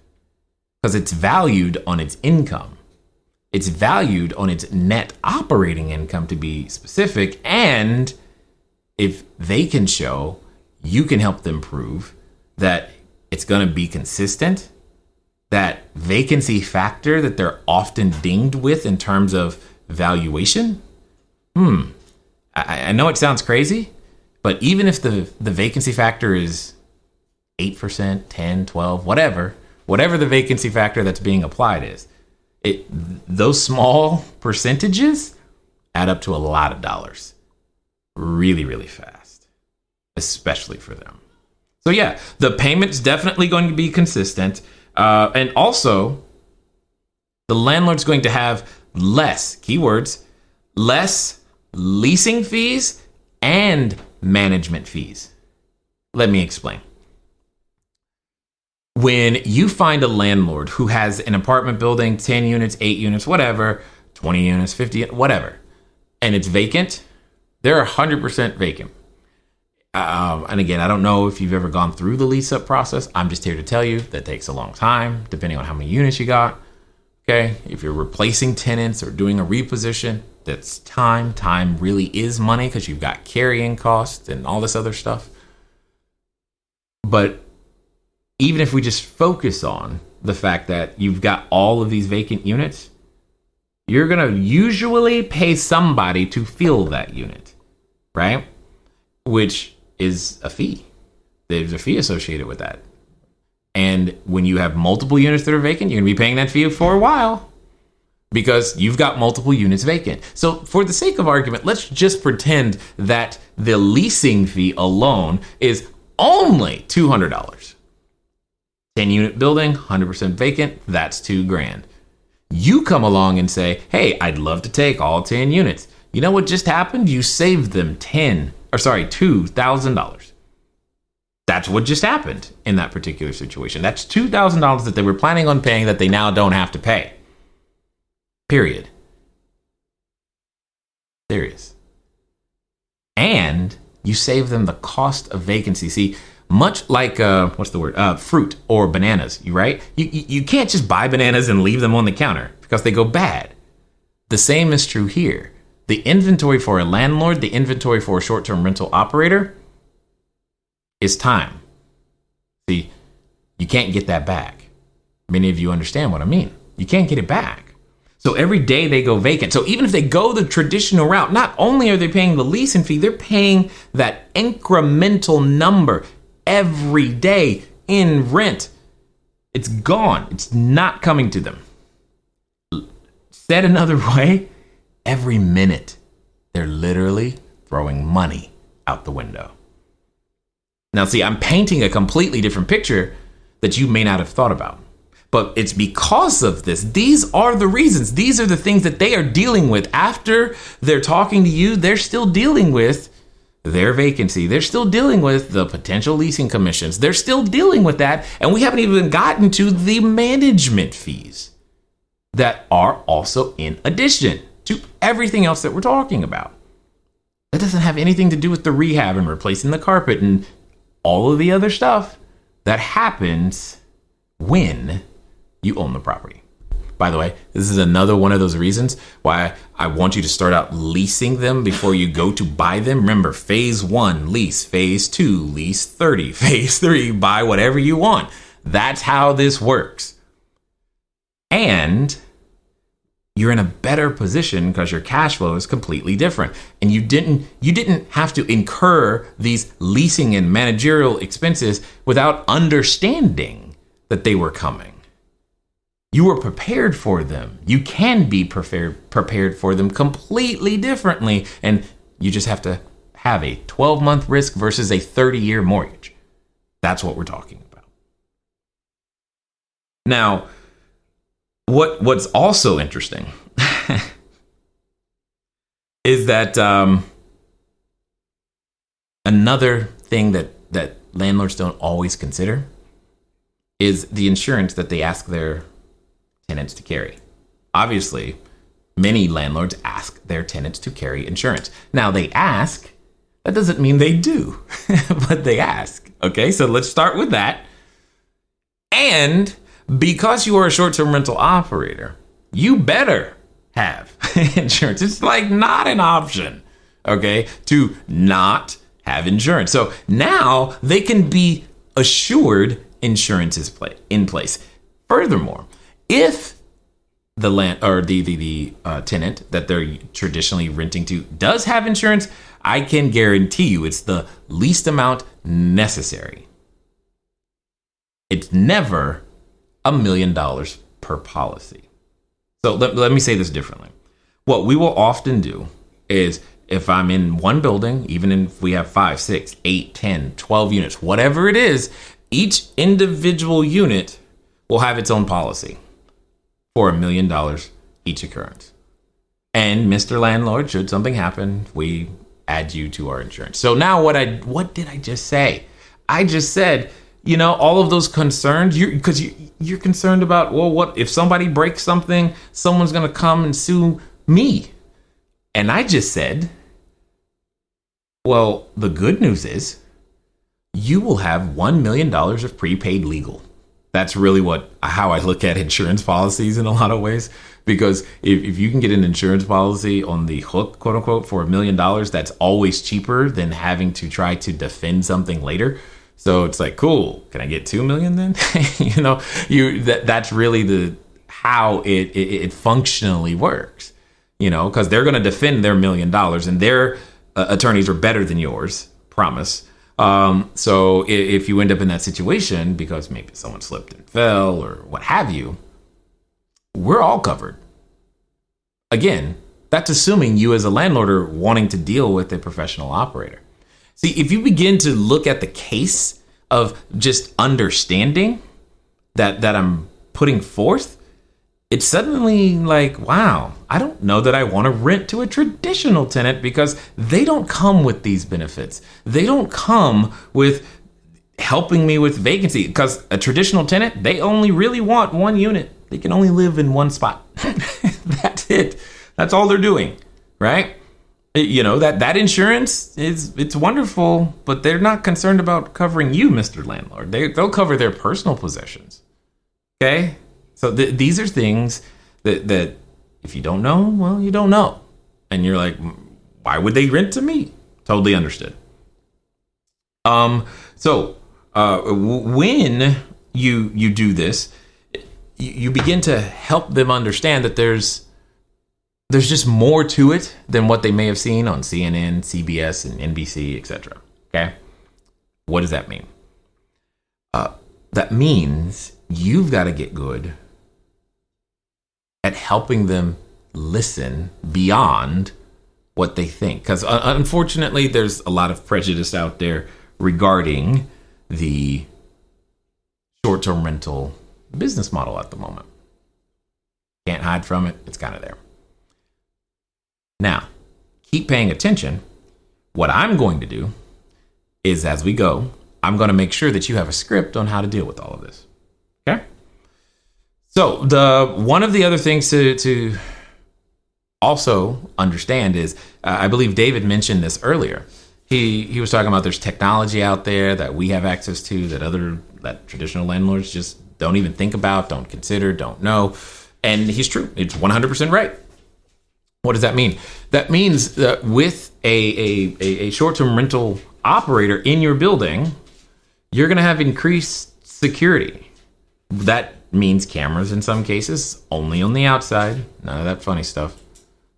Because it's valued on its income. It's valued on its net operating income, to be specific. And if they can show, you can help them prove that it's going to be consistent, that vacancy factor that they're often dinged with in terms of valuation. I know it sounds crazy, but even if the vacancy factor is 8%, 10, 12, whatever the vacancy factor that's being applied is, those small percentages add up to a lot of dollars really, really fast, especially for them. So yeah, the payment's definitely going to be consistent. And also, the landlord's going to have less, keywords, less leasing fees and management fees. Let me explain. When you find a landlord who has an apartment building, 10 units, 8 units, whatever, 20 units, 50, whatever, and it's vacant, they're 100% vacant. And again, I don't know if you've ever gone through the lease up process. I'm just here to tell you that takes a long time, depending on how many units you got. Okay. If you're replacing tenants or doing a reposition, that's time. Time really is money because you've got carrying costs and all this other stuff. But even if we just focus on the fact that you've got all of these vacant units, you're going to usually pay somebody to fill that unit, right? Which is a fee. There's a fee associated with that. And when you have multiple units that are vacant, you're going to be paying that fee for a while because you've got multiple units vacant. So for the sake of argument, let's just pretend that the leasing fee alone is only $200. 10 unit building, 100% vacant, that's $2,000. You come along and say, hey, I'd love to take all 10 units. You know what just happened? You saved them $2,000. That's what just happened in that particular situation. That's $2,000 that they were planning on paying that they now don't have to pay. Period. Serious. And you save them the cost of vacancy. See, much like fruit or bananas, right? You can't just buy bananas and leave them on the counter because they go bad. The same is true here. The inventory for a landlord, the inventory for a short-term rental operator is time. See, you can't get that back. Many of you understand what I mean. You can't get it back. So every day they go vacant. So even if they go the traditional route, not only are they paying the leasing fee, they're paying that incremental number every day in rent. It's gone. It's not coming to them. Said another way, every minute, they're literally throwing money out the window. Now, see, I'm painting a completely different picture that you may not have thought about. But it's because of this. These are the reasons. These are the things that they are dealing with. After they're talking to you, they're still dealing with their vacancy. They're still dealing with the potential leasing commissions. They're still dealing with that. And we haven't even gotten to the management fees that are also in addition to everything else that we're talking about. That doesn't have anything to do with the rehab and replacing the carpet and all of the other stuff that happens when you own the property. By the way, this is another one of those reasons why I want you to start out leasing them before you go to buy them. Remember, phase 1, lease. Phase 2, lease 30. Phase 3, buy whatever you want. That's how this works. And you're in a better position because your cash flow is completely different. And you didn't have to incur these leasing and managerial expenses without understanding that they were coming. You were prepared for them. You can be prepared for them completely differently. And you just have to have a 12-month risk versus a 30-year mortgage. That's what we're talking about. Now, what's also interesting is that another thing that landlords don't always consider is the insurance that they ask their tenants to carry. Obviously, many landlords ask their tenants to carry insurance. Now, they ask, that doesn't mean they do, but they ask. Okay, so let's start with that. And because you are a short-term rental operator, you better have insurance. It's like not an option, okay, to not have insurance. So now they can be assured insurance is in place. Furthermore, if the tenant that they're traditionally renting to does have insurance, I can guarantee you it's the least amount necessary. It's never $1 million per policy. So let me say this differently. What we will often do is if I'm in one building, even if we have 5, 6, 8, 10, 12 units, whatever it is, each individual unit will have its own policy for $1 million each occurrence. And Mr. Landlord, should something happen, we add you to our insurance. So now what did I just say? I just said, all of those concerns, because you're concerned about, well, what if somebody breaks something, someone's going to come and sue me. And I just said, well, the good news is you will have $1 million of prepaid legal. That's really how I look at insurance policies in a lot of ways, because if you can get an insurance policy on the hook, quote unquote, for $1 million, that's always cheaper than having to try to defend something later. So it's like, cool, can I get 2 million then? That's really how it functionally works, because they're going to defend their $1 million and their attorneys are better than yours, promise. So if you end up in that situation because maybe someone slipped and fell or what have you, we're all covered. Again, that's assuming you as a landlord are wanting to deal with a professional operator. See, if you begin to look at the case of just understanding that I'm putting forth, it's suddenly like, wow, I don't know that I want to rent to a traditional tenant because they don't come with these benefits. They don't come with helping me with vacancy, because a traditional tenant, they only really want one unit. They can only live in one spot. That's it. That's all they're doing, right? That insurance it's wonderful, but they're not concerned about covering you, Mr. Landlord. They'll cover their personal possessions. Okay? So these are things that if you don't know, well, you don't know. And you're like, why would they rent to me? Totally understood. So when you do this, you begin to help them understand that there's just more to it than what they may have seen on CNN, CBS, and NBC, etc. Okay? What does that mean? That means you've got to get good at helping them listen beyond what they think. Because unfortunately, there's a lot of prejudice out there regarding the short-term rental business model at the moment. Can't hide from it. It's kind of there. Now, keep paying attention, What I'm going to do is, as we go, I'm going to make sure that you have a script on how to deal with all of this. Okay? So one of the other things to also understand is, I believe David mentioned this earlier. He was talking about there's technology out there that we have access to that traditional landlords just don't even think about, don't consider, don't know. And he's true. It's 100% right. What does that mean? That means that with a short-term rental operator in your building, you're going to have increased security. That means cameras in some cases, only on the outside. None of that funny stuff.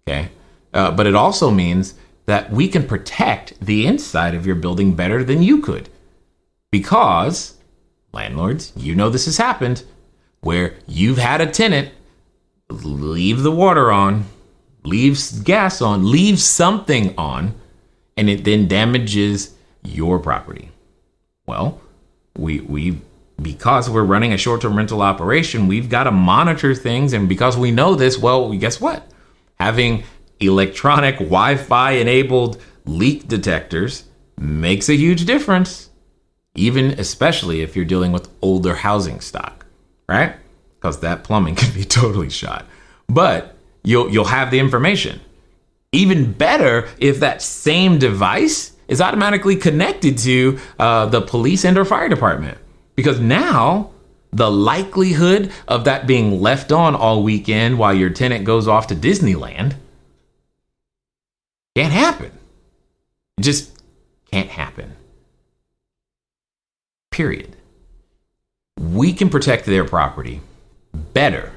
Okay. But it also means that we can protect the inside of your building better than you could. Because, landlords, you know this has happened, where you've had a tenant leave the water on, leaves gas on, leaves something on, and it then damages your property. Well, we because we're running a short-term rental operation, we've got to monitor things. And because we know this, well, guess what? Having electronic Wi-Fi enabled leak detectors makes a huge difference, even especially if you're dealing with older housing stock, right? Because that plumbing can be totally shot. But you'll have the information. Even better if that same device is automatically connected to the police and or fire department. Because now the likelihood of that being left on all weekend while your tenant goes off to Disneyland can't happen. It just can't happen. Period. We can protect their property better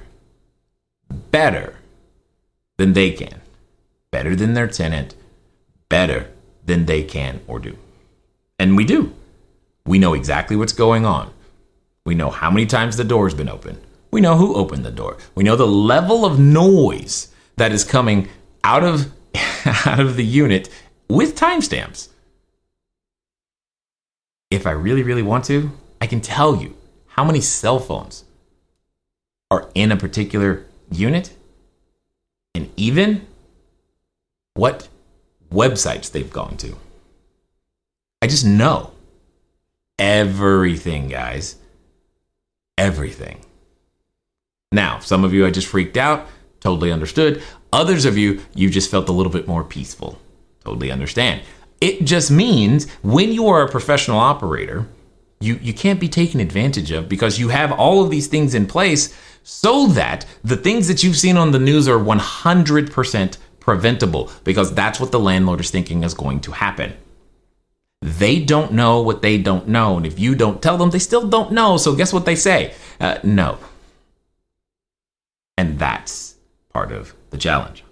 than they can. Better than their tenant. Better than they can or do. And we do. We know exactly what's going on. We know how many times the door's been opened. We know who opened the door. We know the level of noise that is coming out of the unit with timestamps. If I really, really want to, I can tell you how many cell phones are in a particular unit and even what websites they've gone to. I just know everything, guys. Everything. Now, some of you, I just freaked out. Totally understood. Others of you, you just felt a little bit more peaceful. Totally understand. It just means when you are a professional operator, you can't be taken advantage of because you have all of these things in place so that the things that you've seen on the news are 100% preventable, because that's what the landlord is thinking is going to happen. They don't know what they don't know. And if you don't tell them, they still don't know. So guess what they say? No. And that's part of the challenge.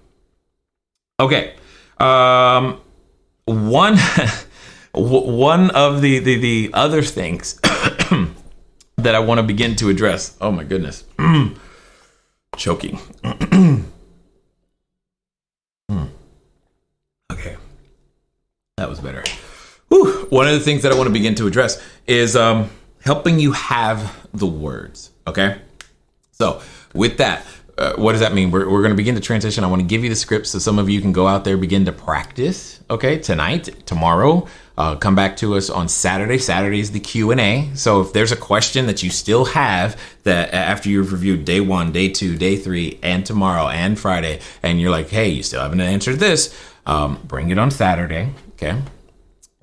Okay. One of the other things that I want to begin to address. Oh my goodness. Choking. Okay. That was better. Whew. One of the things that I want to begin to address is helping you have the words. Okay. So with that, what does that mean? We're going to begin to transition. I want to give you the script so some of you can go out there, begin to practice. Okay. Tonight, tomorrow, come back to us on Saturday. Saturday is the Q&A. So if there's a question that you still have that after you've reviewed day 1, day 2, day 3, and tomorrow and Friday, and you're like, hey, you still haven't answered this, bring it on Saturday. Okay.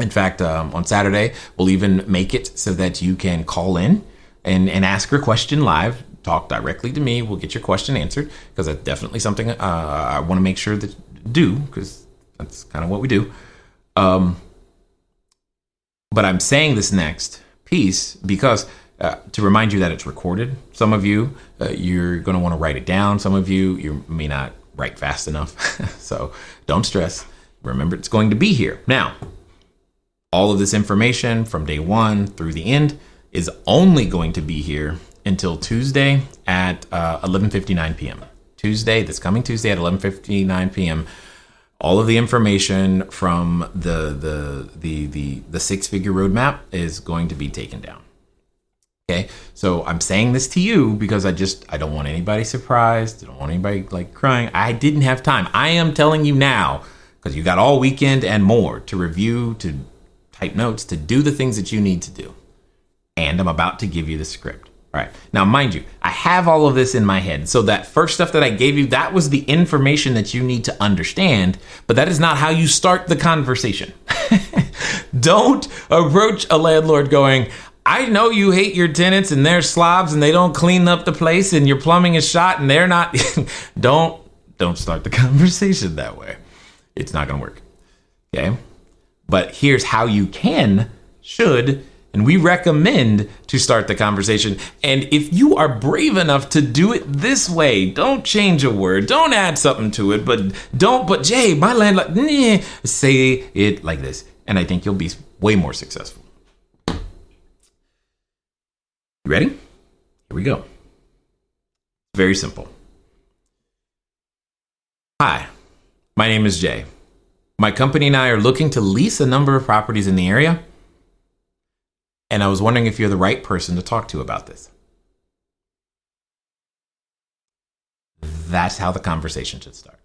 In fact, on Saturday, we'll even make it so that you can call in and ask your question live. Talk directly to me. We'll get your question answered, because that's definitely something I want to make sure that do, because that's kind of what we do. But I'm saying this next piece because to remind you that it's recorded. Some of you, you're going to want to write it down. Some of you may not write fast enough. So don't stress. Remember, it's going to be here. Now, all of this information from day 1 through the end is only going to be here until Tuesday at 11:59 p.m. Tuesday, this coming Tuesday at 11:59 p.m. All of the information from the 6-figure roadmap is going to be taken down. Okay, so I'm saying this to you because I don't want anybody surprised. I don't want anybody like crying. I didn't have time. I am telling you now, because you got all weekend and more to review, to type notes, to do the things that you need to do. And I'm about to give you the script. All right. Now, mind you, I have all of this in my head. So that first stuff that I gave you, that was the information that you need to understand, but that is not how you start the conversation. Don't approach a landlord going, I know you hate your tenants and they're slobs and they don't clean up the place and your plumbing is shot and they're not. Don't start the conversation that way. It's not going to work. Okay. But here's how you should, and we recommend to start the conversation. And if you are brave enough to do it this way, don't change a word, don't add something to it, but Jay, my landlord, say it like this. And I think you'll be way more successful. You ready? Here we go. Very simple. Hi, my name is Jay. My company and I are looking to lease a number of properties in the area. And I was wondering if you're the right person to talk to about this. That's how the conversation should start.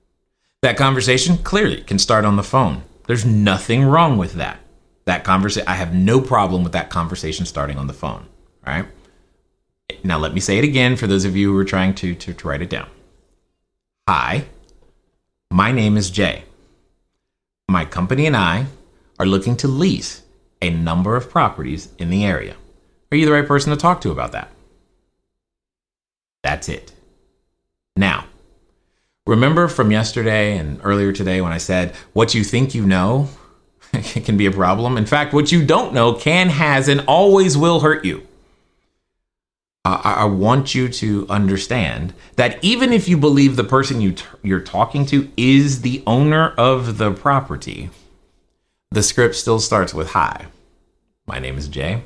That conversation clearly can start on the phone. There's nothing wrong with that. I have no problem with that conversation starting on the phone. All right. Now let me say it again for those of you who are trying to write it down. Hi, my name is Jay. My company and I are looking to lease a number of properties in the area. Are you the right person to talk to about that? That's it. Now, remember from yesterday and earlier today when I said what you think you know can be a problem? In fact, what you don't know has, and always will hurt you. I want you to understand that even if you believe the person you're talking to is the owner of the property, the script still starts with, hi, my name is Jay.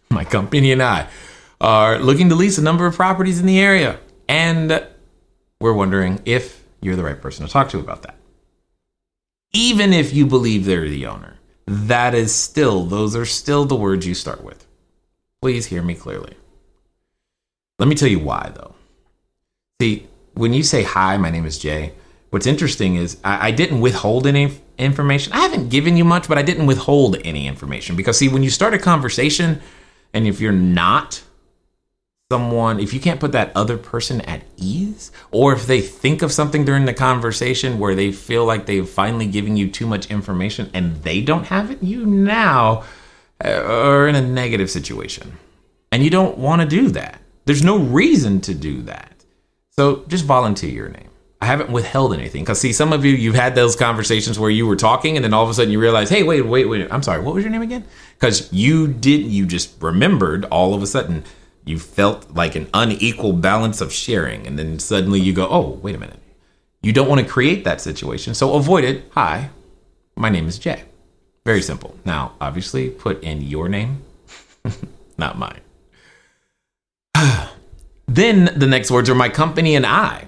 My company and I are looking to lease a number of properties in the area. And we're wondering if you're the right person to talk to about that. Even if you believe they're the owner, those are still the words you start with. Please hear me clearly. Let me tell you why, though. See, when you say, hi, my name is Jay, what's interesting is I didn't withhold any information. I haven't given you much, but I didn't withhold any information. Because, see, when you start a conversation, and if you're not someone, if you can't put that other person at ease, or if they think of something during the conversation where they feel like they've finally given you too much information and they don't have it, you now are in a negative situation. And you don't want to do that. There's no reason to do that. So just volunteer your name. I haven't withheld anything. Because, see, some of you've had those conversations where you were talking and then all of a sudden you realize, hey, wait. I'm sorry. What was your name again? Because you just remembered all of a sudden you felt like an unequal balance of sharing. And then suddenly you go, oh, wait a minute. You don't want to create that situation. So avoid it. Hi, my name is Jay. Very simple. Now, obviously, put in your name, not mine. Then the next words are my company and I.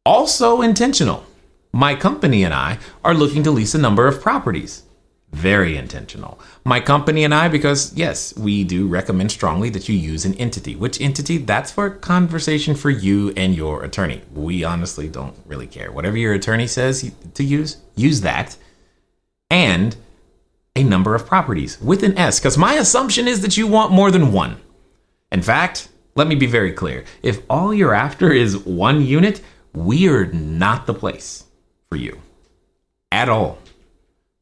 Also intentional. My company and I are looking to lease a number of properties. Very intentional. My company and I, because yes, we do recommend strongly that you use an entity. Which entity? That's for a conversation for you and your attorney. We honestly don't really care. Whatever your attorney says to use that. And a number of properties with an S, because my assumption is that you want more than one. In fact, let me be very clear. If all you're after is one unit, we are not the place for you at all.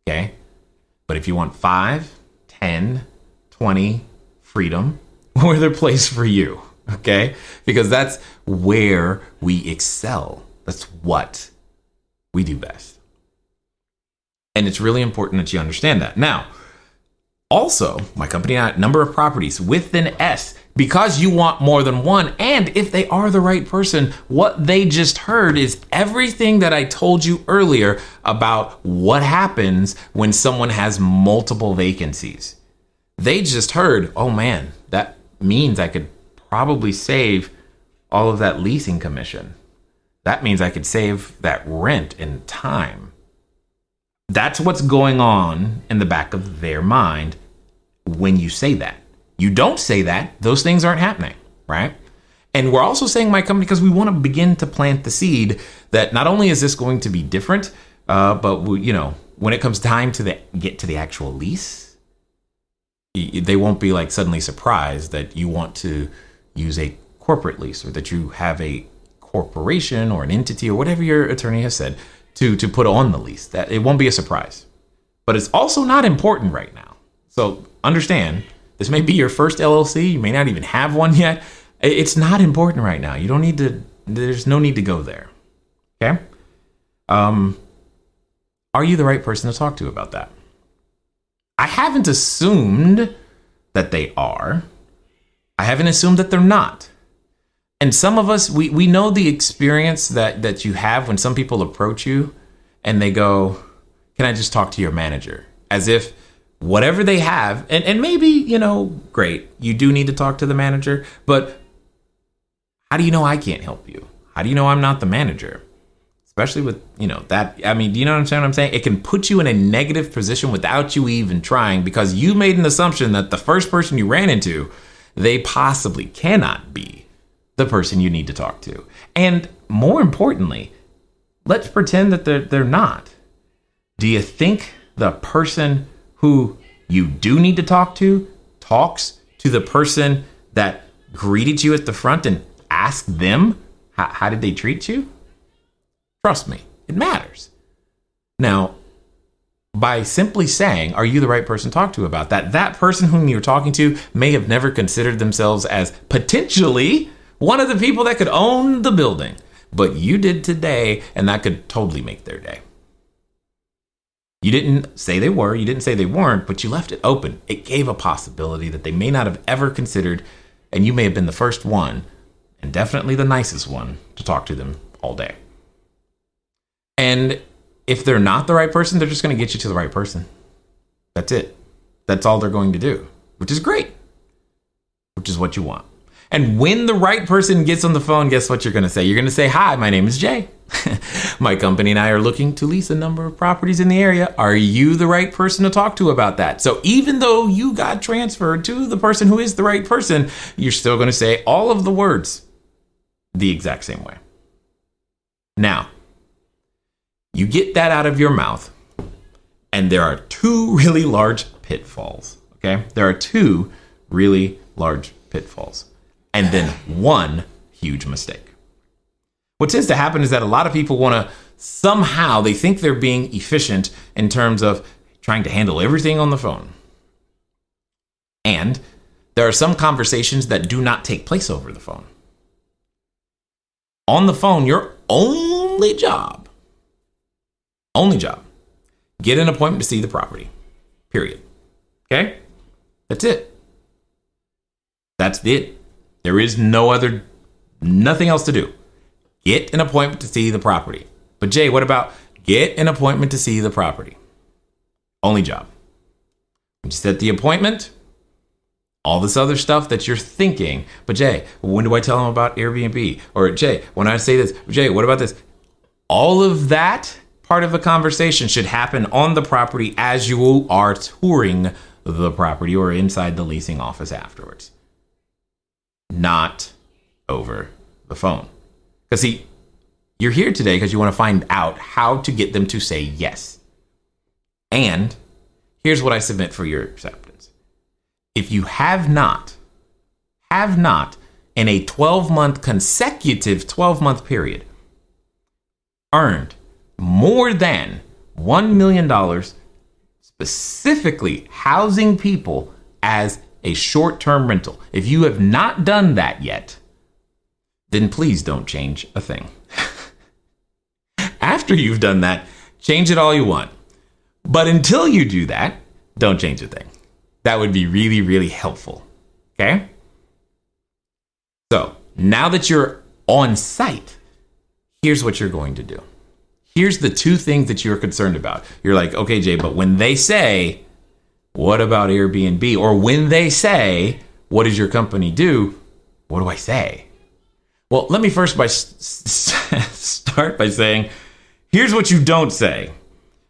Okay? But if you want 5, 10, 20, freedom, we're the place for you. Okay? Because that's where we excel. That's what we do best. And it's really important that you understand that. Now, also, my company and I, number of properties with an S, because you want more than one. And if they are the right person, what they just heard is everything that I told you earlier about what happens when someone has multiple vacancies. They just heard, oh man, that means I could probably save all of that leasing commission. That means I could save that rent and time. That's what's going on in the back of their mind when you say that. You don't say that, those things aren't happening, right? And we're also saying my company because we want to begin to plant the seed that not only is this going to be different, But when it comes time to get to the actual lease, they won't be like suddenly surprised that you want to use a corporate lease or that you have a corporation or an entity or whatever your attorney has said to put on the lease. That it won't be a surprise. But it's also not important right now. So understand, this may be your first LLC. You may not even have one yet. It's not important right now. You don't need to, there's no need to go there. Okay? Are you the right person to talk to about that? I haven't assumed that they are. I haven't assumed that they're not. And some of us, we know the experience that you have when some people approach you and they go, can I just talk to your manager? As if whatever they have, and maybe, great, you do need to talk to the manager, but how do you know I can't help you? How do you know I'm not the manager? Especially with, that, I mean, do you know what I'm saying? It can put you in a negative position without you even trying because you made an assumption that the first person you ran into, they possibly cannot be the person you need to talk to. And more importantly, let's pretend that they're not. Do you think the person who you do need to talk to talks to the person that greeted you at the front and asked them, how did they treat you? Trust me, it matters. Now, by simply saying, are you the right person to talk to about that? That person whom you're talking to may have never considered themselves as potentially one of the people that could own the building. But you did today, and that could totally make their day. You didn't say they were, you didn't say they weren't, but you left it open. It gave a possibility that they may not have ever considered, and you may have been the first one, and definitely the nicest one, to talk to them all day. And if they're not the right person, they're just going to get you to the right person. That's it. That's all they're going to do, which is great, which is what you want. And when the right person gets on the phone, guess what you're going to say? You're going to say, hi, my name is Jay. My company and I are looking to lease a number of properties in the area. Are you the right person to talk to about that? So even though you got transferred to the person who is the right person, you're still going to say all of the words the exact same way. Now, you get that out of your mouth, and there are two really large pitfalls, okay? There are two really large pitfalls, and then one huge mistake. What tends to happen is that a lot of people want to somehow, they think they're being efficient in terms of trying to handle everything on the phone. And there are some conversations that do not take place over the phone. On the phone, your only job, get an appointment to see the property, period. Okay? That's it. That's it. There is nothing else to do. Get an appointment to see the property. But Jay, what about get an appointment to see the property? Only job. You set the appointment, all this other stuff that you're thinking. But Jay, when do I tell them about Airbnb? Or Jay, when I say this, Jay, what about this? All of that part of the conversation should happen on the property as you are touring the property or inside the leasing office afterwards. Not over the phone. Because see, you're here today because you want to find out how to get them to say yes. And here's what I submit for your acceptance. If you have not in a 12-month consecutive 12-month period earned more than $1 million specifically housing people as a short-term rental, if you have not done that yet, then please don't change a thing. After you've done that, change it all you want. But until you do that, don't change a thing. That would be really, really helpful. Okay? So now that you're on site, here's what you're going to do. Here's the two things that you're concerned about. You're like, okay, Jay, but when they say, what about Airbnb? Or when they say, what does your company do? What do I say? Well, let me first start by saying, here's what you don't say.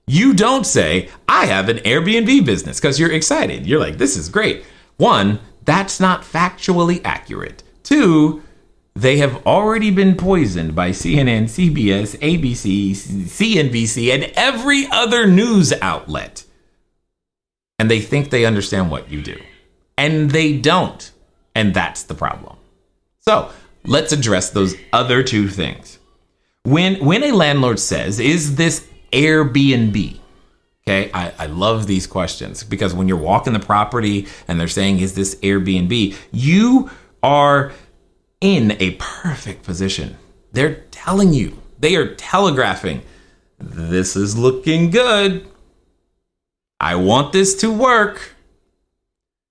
You don't say, I have an Airbnb business, because you're excited. You're like, this is great. One, that's not factually accurate. Two, they have already been poisoned by CNN, CBS, ABC, CNBC, and every other news outlet. And they think they understand what you do. And they don't. And that's the problem. So let's address those other two things. When a landlord says, is this Airbnb? Okay, I love these questions because when you're walking the property and they're saying, is this Airbnb? You are in a perfect position. They're telling you, they are telegraphing, this is looking good. I want this to work.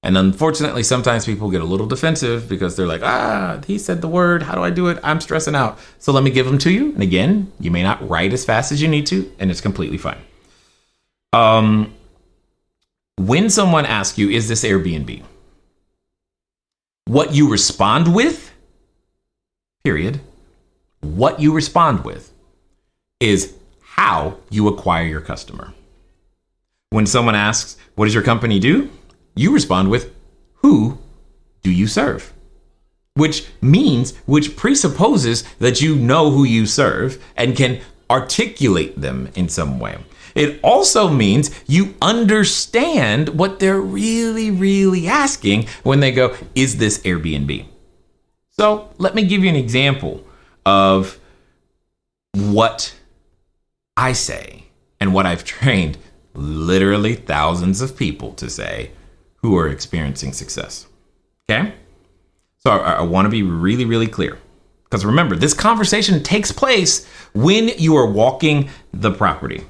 And unfortunately, sometimes people get a little defensive because they're like, he said the word. How do I do it? I'm stressing out. So let me give them to you. And again, you may not write as fast as you need to, and it's completely fine. When someone asks you, is this Airbnb? What you respond with, period, what you respond with is how you acquire your customer. When someone asks, what does your company do? You respond with, who do you serve? Which presupposes that you know who you serve and can articulate them in some way. It also means you understand what they're really, really asking when they go, is this Airbnb? So let me give you an example of what I say and what I've trained literally thousands of people to say who are experiencing success. Okay? So I want to be really, really clear. Because remember, this conversation takes place when you are walking the property.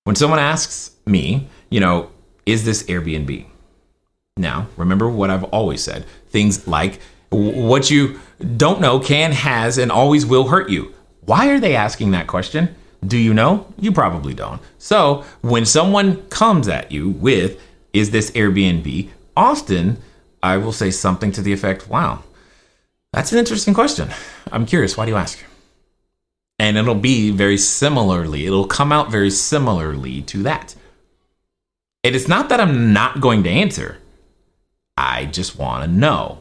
When someone asks me, is this Airbnb? Now, remember what I've always said. Things like what you don't know can, has, and always will hurt you. Why are they asking that question? Do you know? You probably don't. So when someone comes at you with, is this Airbnb? Often I will say something to the effect, wow, that's an interesting question. I'm curious. Why do you ask? And it'll come out very similarly to that. It is not that I'm not going to answer. I just want to know.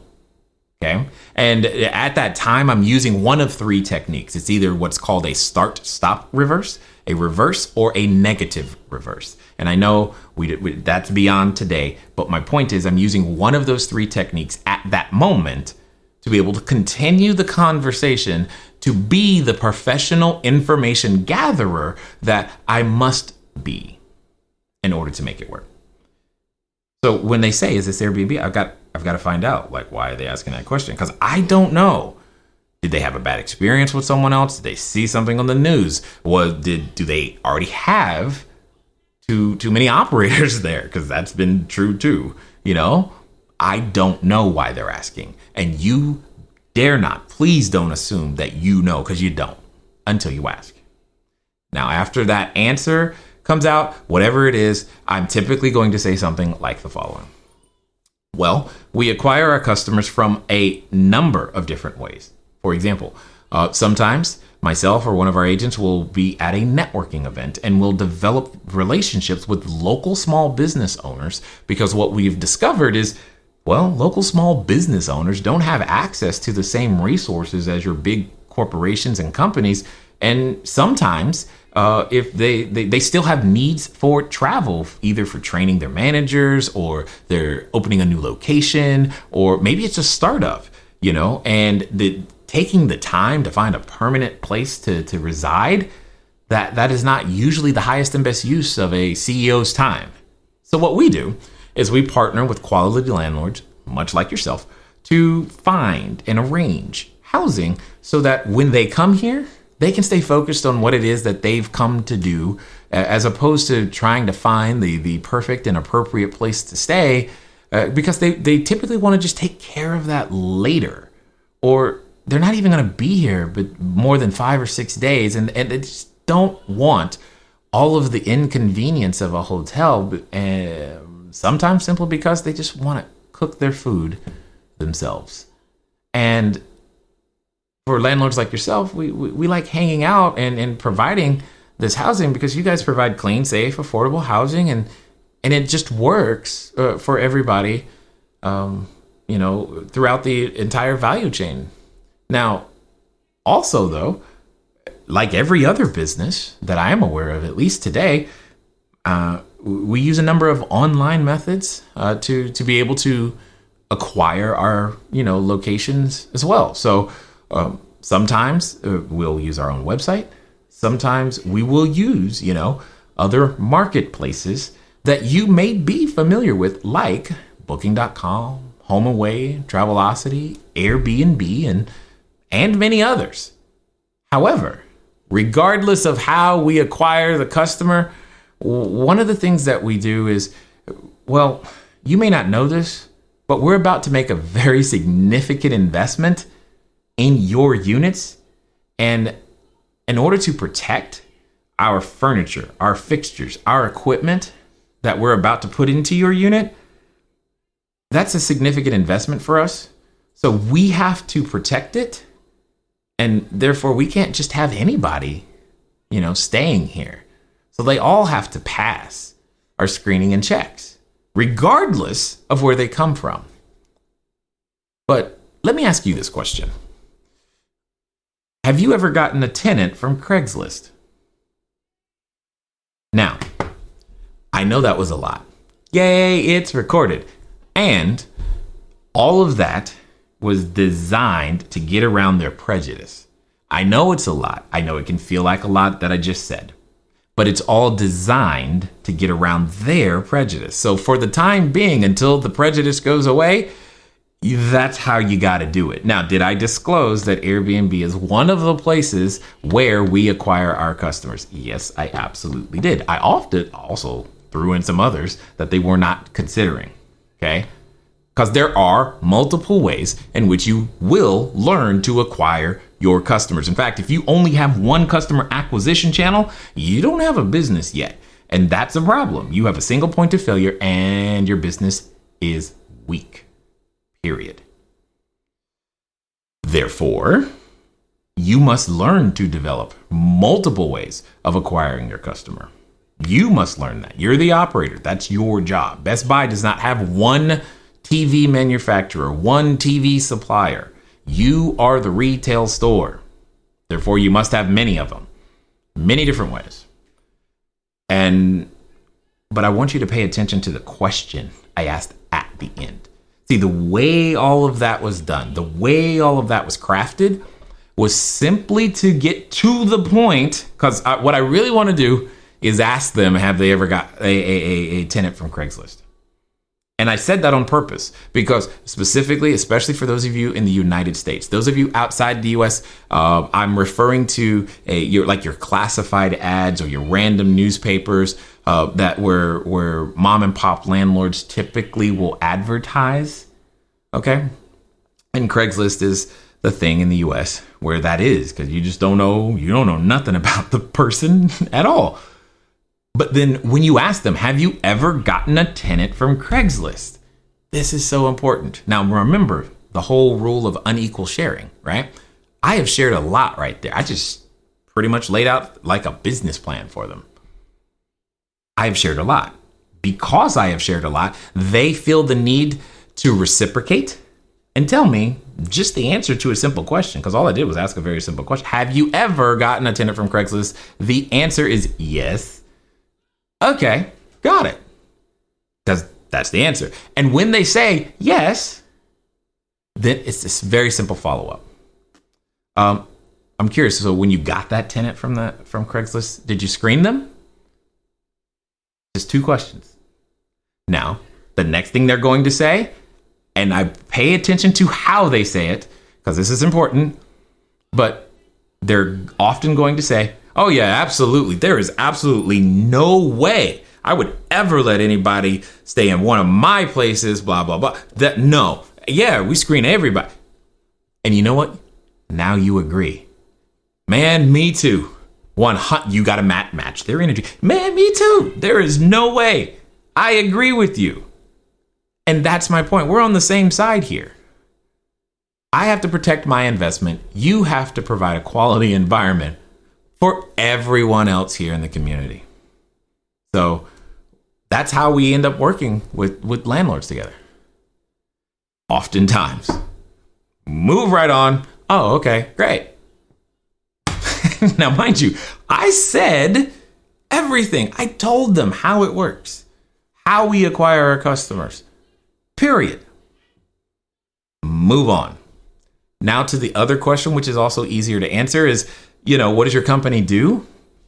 Okay. And at that time, I'm using one of three techniques. It's either what's called a start, stop reverse, a reverse, or a negative reverse. And I know that's beyond today, but my point is I'm using one of those three techniques at that moment to be able to continue the conversation, to be the professional information gatherer that I must be in order to make it work. So when they say, is this Airbnb? I've got to find out, why are they asking that question? Because I don't know. Did they have a bad experience with someone else? Did they see something on the news? Do they already have too many operators there? Because that's been true too. I don't know why they're asking. And you dare not, please don't assume that you know, because you don't until you ask. Now, after that answer comes out, whatever it is, I'm typically going to say something like the following. Well, we acquire our customers from a number of different ways. For example, sometimes myself or one of our agents will be at a networking event and we'll develop relationships with local small business owners, because what we've discovered is, local small business owners don't have access to the same resources as your big corporations and companies. And sometimes if they still have needs for travel, either for training their managers, or they're opening a new location, or maybe it's a startup, and taking the time to find a permanent place to reside, that is not usually the highest and best use of a CEO's time. So what we do is we partner with quality landlords, much like yourself, to find and arrange housing so that when they come here, they can stay focused on what it is that they've come to do, as opposed to trying to find the perfect and appropriate place to stay, because they typically want to just take care of that later, or they're not even going to be here but more than 5 or 6 days, and they just don't want all of the inconvenience of a hotel, sometimes simply because they just want to cook their food themselves. And for landlords like yourself, we like hanging out and providing this housing because you guys provide clean, safe, affordable housing, and it just works for everybody. throughout the entire value chain. Now, also though, like every other business that I am aware of, at least today, we use a number of online methods to be able to acquire our locations as well. So sometimes we'll use our own website. Sometimes we will use other marketplaces that you may be familiar with, like Booking.com, HomeAway, Travelocity, Airbnb, and many others. However, regardless of how we acquire the customer, one of the things that we do is, well, you may not know this, but we're about to make a very significant investment in your units. And in order to protect our furniture, our fixtures, our equipment that we're about to put into your unit, that's a significant investment for us. So we have to protect it. And therefore, we can't just have anybody, staying here. So they all have to pass our screening and checks, regardless of where they come from. But let me ask you this question. Have you ever gotten a tenant from Craigslist? Now, I know that was a lot. Yay, it's recorded. And all of that was designed to get around their prejudice. I know it's a lot. I know it can feel like a lot that I just said. But it's all designed to get around their prejudice. So for the time being, until the prejudice goes away, that's how you got to do it. Now, did I disclose that Airbnb is one of the places where we acquire our customers? Yes, I absolutely did. I often also threw in some others that they were not considering. Okay? Because there are multiple ways in which you will learn to acquire your customers. In fact, if you only have one customer acquisition channel, you don't have a business yet. And that's a problem. You have a single point of failure and your business is weak. Period. Therefore, you must learn to develop multiple ways of acquiring your customer. You must learn that. You're the operator. That's your job. Best Buy does not have one TV manufacturer, one TV supplier. You are the retail store. Therefore, you must have many of them, many different ways. But I want you to pay attention to the question I asked at the end. See, the way all of that was done, the way all of that was crafted was simply to get to the point, because what I really want to do is ask them, have they ever got a tenant from Craigslist? And I said that on purpose because specifically, especially for those of you in the United States, those of you outside the US, I'm referring to your classified ads or your random newspapers that where mom and pop landlords typically will advertise. Okay. And Craigslist is the thing in the US where that is, because you just don't know nothing about the person at all. But then when you ask them, have you ever gotten a tenant from Craigslist? This is so important. Now, remember the whole rule of unequal sharing, right? I have shared a lot right there. I just pretty much laid out like a business plan for them. I have shared a lot. Because I have shared a lot, they feel the need to reciprocate and tell me just the answer to a simple question, because all I did was ask a very simple question. Have you ever gotten a tenant from Craigslist? The answer is yes. Okay, got it. That's the answer. And when they say yes, then it's this very simple follow-up. I'm curious. So when you got that tenant from Craigslist, did you screen them? Just 2 questions. Now, the next thing they're going to say, and I pay attention to how they say it, because this is important, but they're often going to say, oh yeah, absolutely. There is absolutely no way I would ever let anybody stay in one of my places, blah, blah, blah. No. Yeah, we screen everybody. And you know what? Now you agree. Man, me too. You got to match their energy. Man, me too. There is no way. I agree with you. And that's my point. We're on the same side here. I have to protect my investment. You have to provide a quality environment for everyone else here in the community. So that's how we end up working with landlords together. Oftentimes. Move right on. Oh, okay, great. Now, mind you, I said everything. I told them how it works, how we acquire our customers, period. Move on. Now to the other question, which is also easier to answer, is, what does your company do?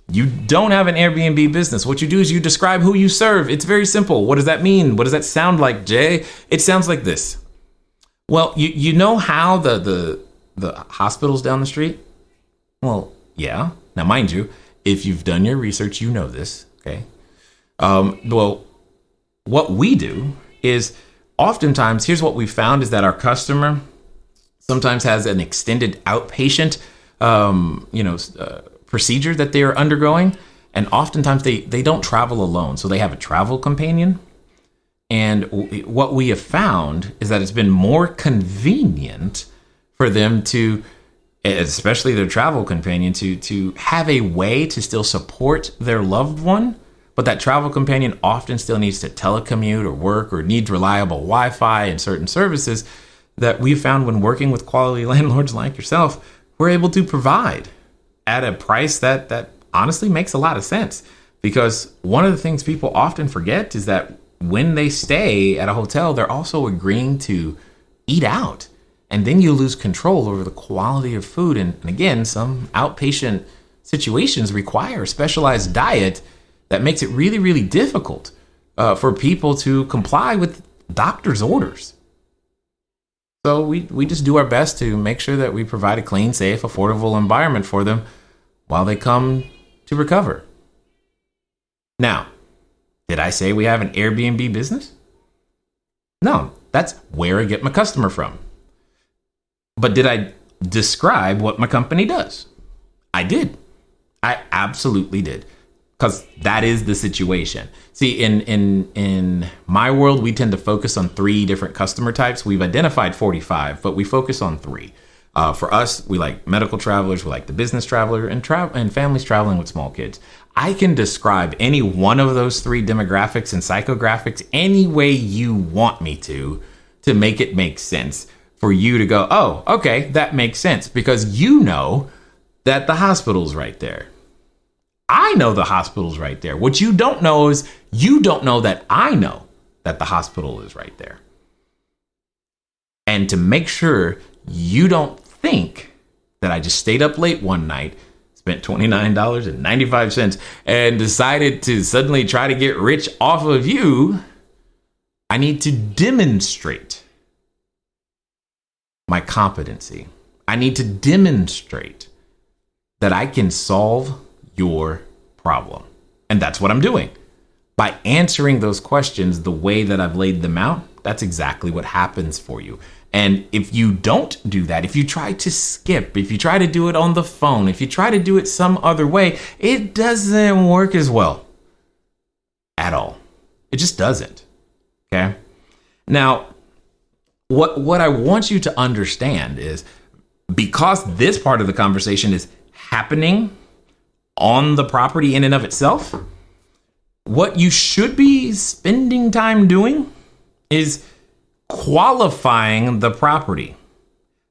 You don't have an Airbnb business. What you do is you describe who you serve. It's very simple. What does that mean? What does that sound like, Jay? It sounds like this. Well, you know how the hospital's down the street? Well, yeah. Now, mind you, if you've done your research, you know this, okay? Well, what we do is oftentimes, here's what we found is that our customer sometimes has an extended outpatient, procedure that they are undergoing. And oftentimes they don't travel alone. So they have a travel companion. And what we have found is that it's been more convenient for them to, especially their travel companion, to have a way to still support their loved one. But that travel companion often still needs to telecommute or work or needs reliable Wi-Fi and certain services that we found when working with quality landlords like yourself, we're able to provide at a price that honestly makes a lot of sense. Because one of the things people often forget is that when they stay at a hotel, they're also agreeing to eat out. And then you lose control over the quality of food. And again, some outpatient situations require a specialized diet that makes it really, really difficult for people to comply with doctor's orders. So we just do our best to make sure that we provide a clean, safe, affordable environment for them while they come to recover. Now, did I say we have an Airbnb business? No, that's where I get my customer from. But did I describe what my company does? I did. I absolutely did. Because that is the situation. See, in my world, we tend to focus on 3 different customer types. We've identified 45, but we focus on 3. For us, we like medical travelers, we like the business traveler, and families traveling with small kids. I can describe any one of those 3 demographics and psychographics any way you want me to make it make sense for you to go, oh, okay, that makes sense, because you know that the hospital's right there. I know the hospital's right there. What you don't know is you don't know that I know that the hospital is right there. And to make sure you don't think that I just stayed up late one night, spent $29.95 and decided to suddenly try to get rich off of you, I need to demonstrate my competency. I need to demonstrate that I can solve your problem. And that's what I'm doing. By answering those questions the way that I've laid them out, that's exactly what happens for you. And if you don't do that, if you try to skip, if you try to do it on the phone, if you try to do it some other way, it doesn't work as well at all. It just doesn't. Okay. Now, what I want you to understand is, because this part of the conversation is happening on the property in and of itself, what you should be spending time doing is qualifying the property,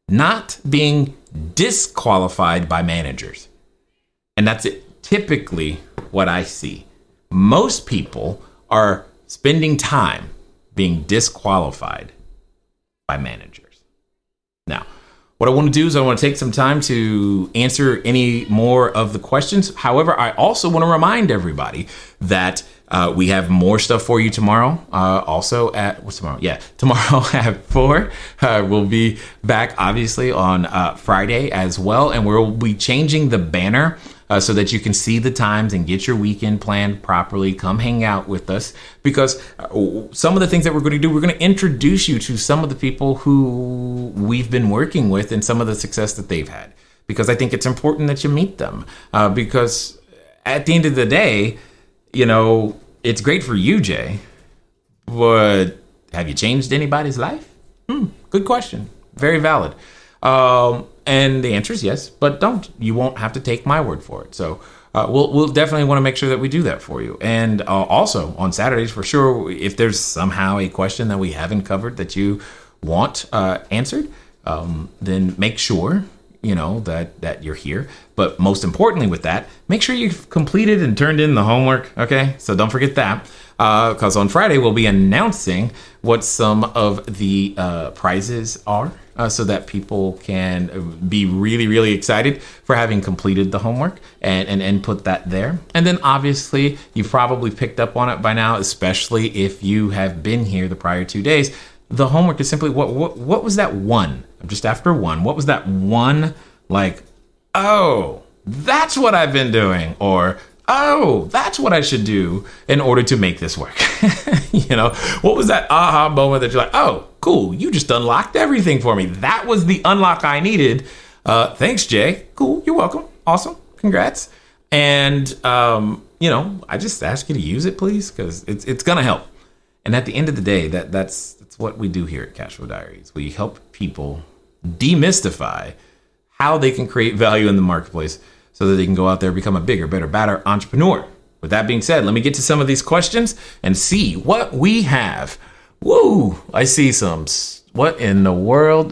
not being disqualified by managers. And that's typically what I see. Most people are spending time being disqualified by managers. Now, what I want to do is I want to take some time to answer any more of the questions. However, I also want to remind everybody that we have more stuff for you tomorrow. Also at, what's tomorrow? Yeah, tomorrow at 4. We'll be back, obviously, on Friday as well. And we'll be changing the banner so that you can see the times and get your weekend planned properly. Come hang out with us, because some of the things that we're going to do, we're going to introduce you to some of the people who we've been working with and some of the success that they've had, because I think it's important that you meet them, because at the end of the day, it's great for you, Jay, but have you changed anybody's life? Good question. Very valid. And the answer is yes, but don't. You won't have to take my word for it. So we'll definitely want to make sure that we do that for you. And also on Saturdays, for sure, if there's somehow a question that we haven't covered that you want answered, then make sure that you're here. But most importantly with that, make sure you've completed and turned in the homework. Okay, so don't forget that, because on Friday we'll be announcing what some of the prizes are, so that people can be really, really excited for having completed the homework and put that there. And then obviously you've probably picked up on it by now, especially if you have been here the prior 2 days. The homework is simply what was that one? I'm just after one. What was that one? Like, oh, that's what I've been doing, or oh, that's what I should do in order to make this work. What was that aha moment that you're like, oh, cool, you just unlocked everything for me. That was the unlock I needed. Thanks, Jay. Cool, you're welcome. Awesome, congrats. And I just ask you to use it, please, because it's gonna help. And at the end of the day, that's what we do here at CashFlow Diaries. We help people demystify how they can create value in the marketplace so that they can go out there and become a bigger, better, badder entrepreneur. With that being said, let me get to some of these questions and see what we have. Woo! I see some. What in the world?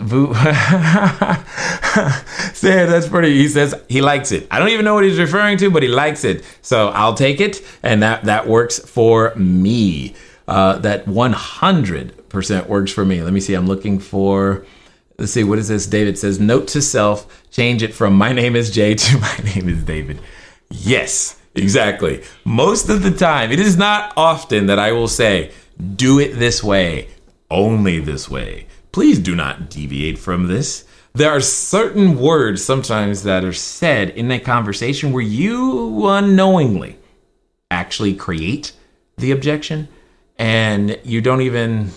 Sam, that's pretty. He says he likes it. I don't even know what he's referring to, but he likes it. So I'll take it, and that works for me. That 100% works for me. Let me see. I'm looking for, let's see, what is this? David says, note to self, change it from my name is Jay to my name is David. Yes, exactly. Most of the time, it is not often that I will say, do it this way, only this way. Please do not deviate from this. There are certain words sometimes that are said in a conversation where you unknowingly actually create the objection. And you don't even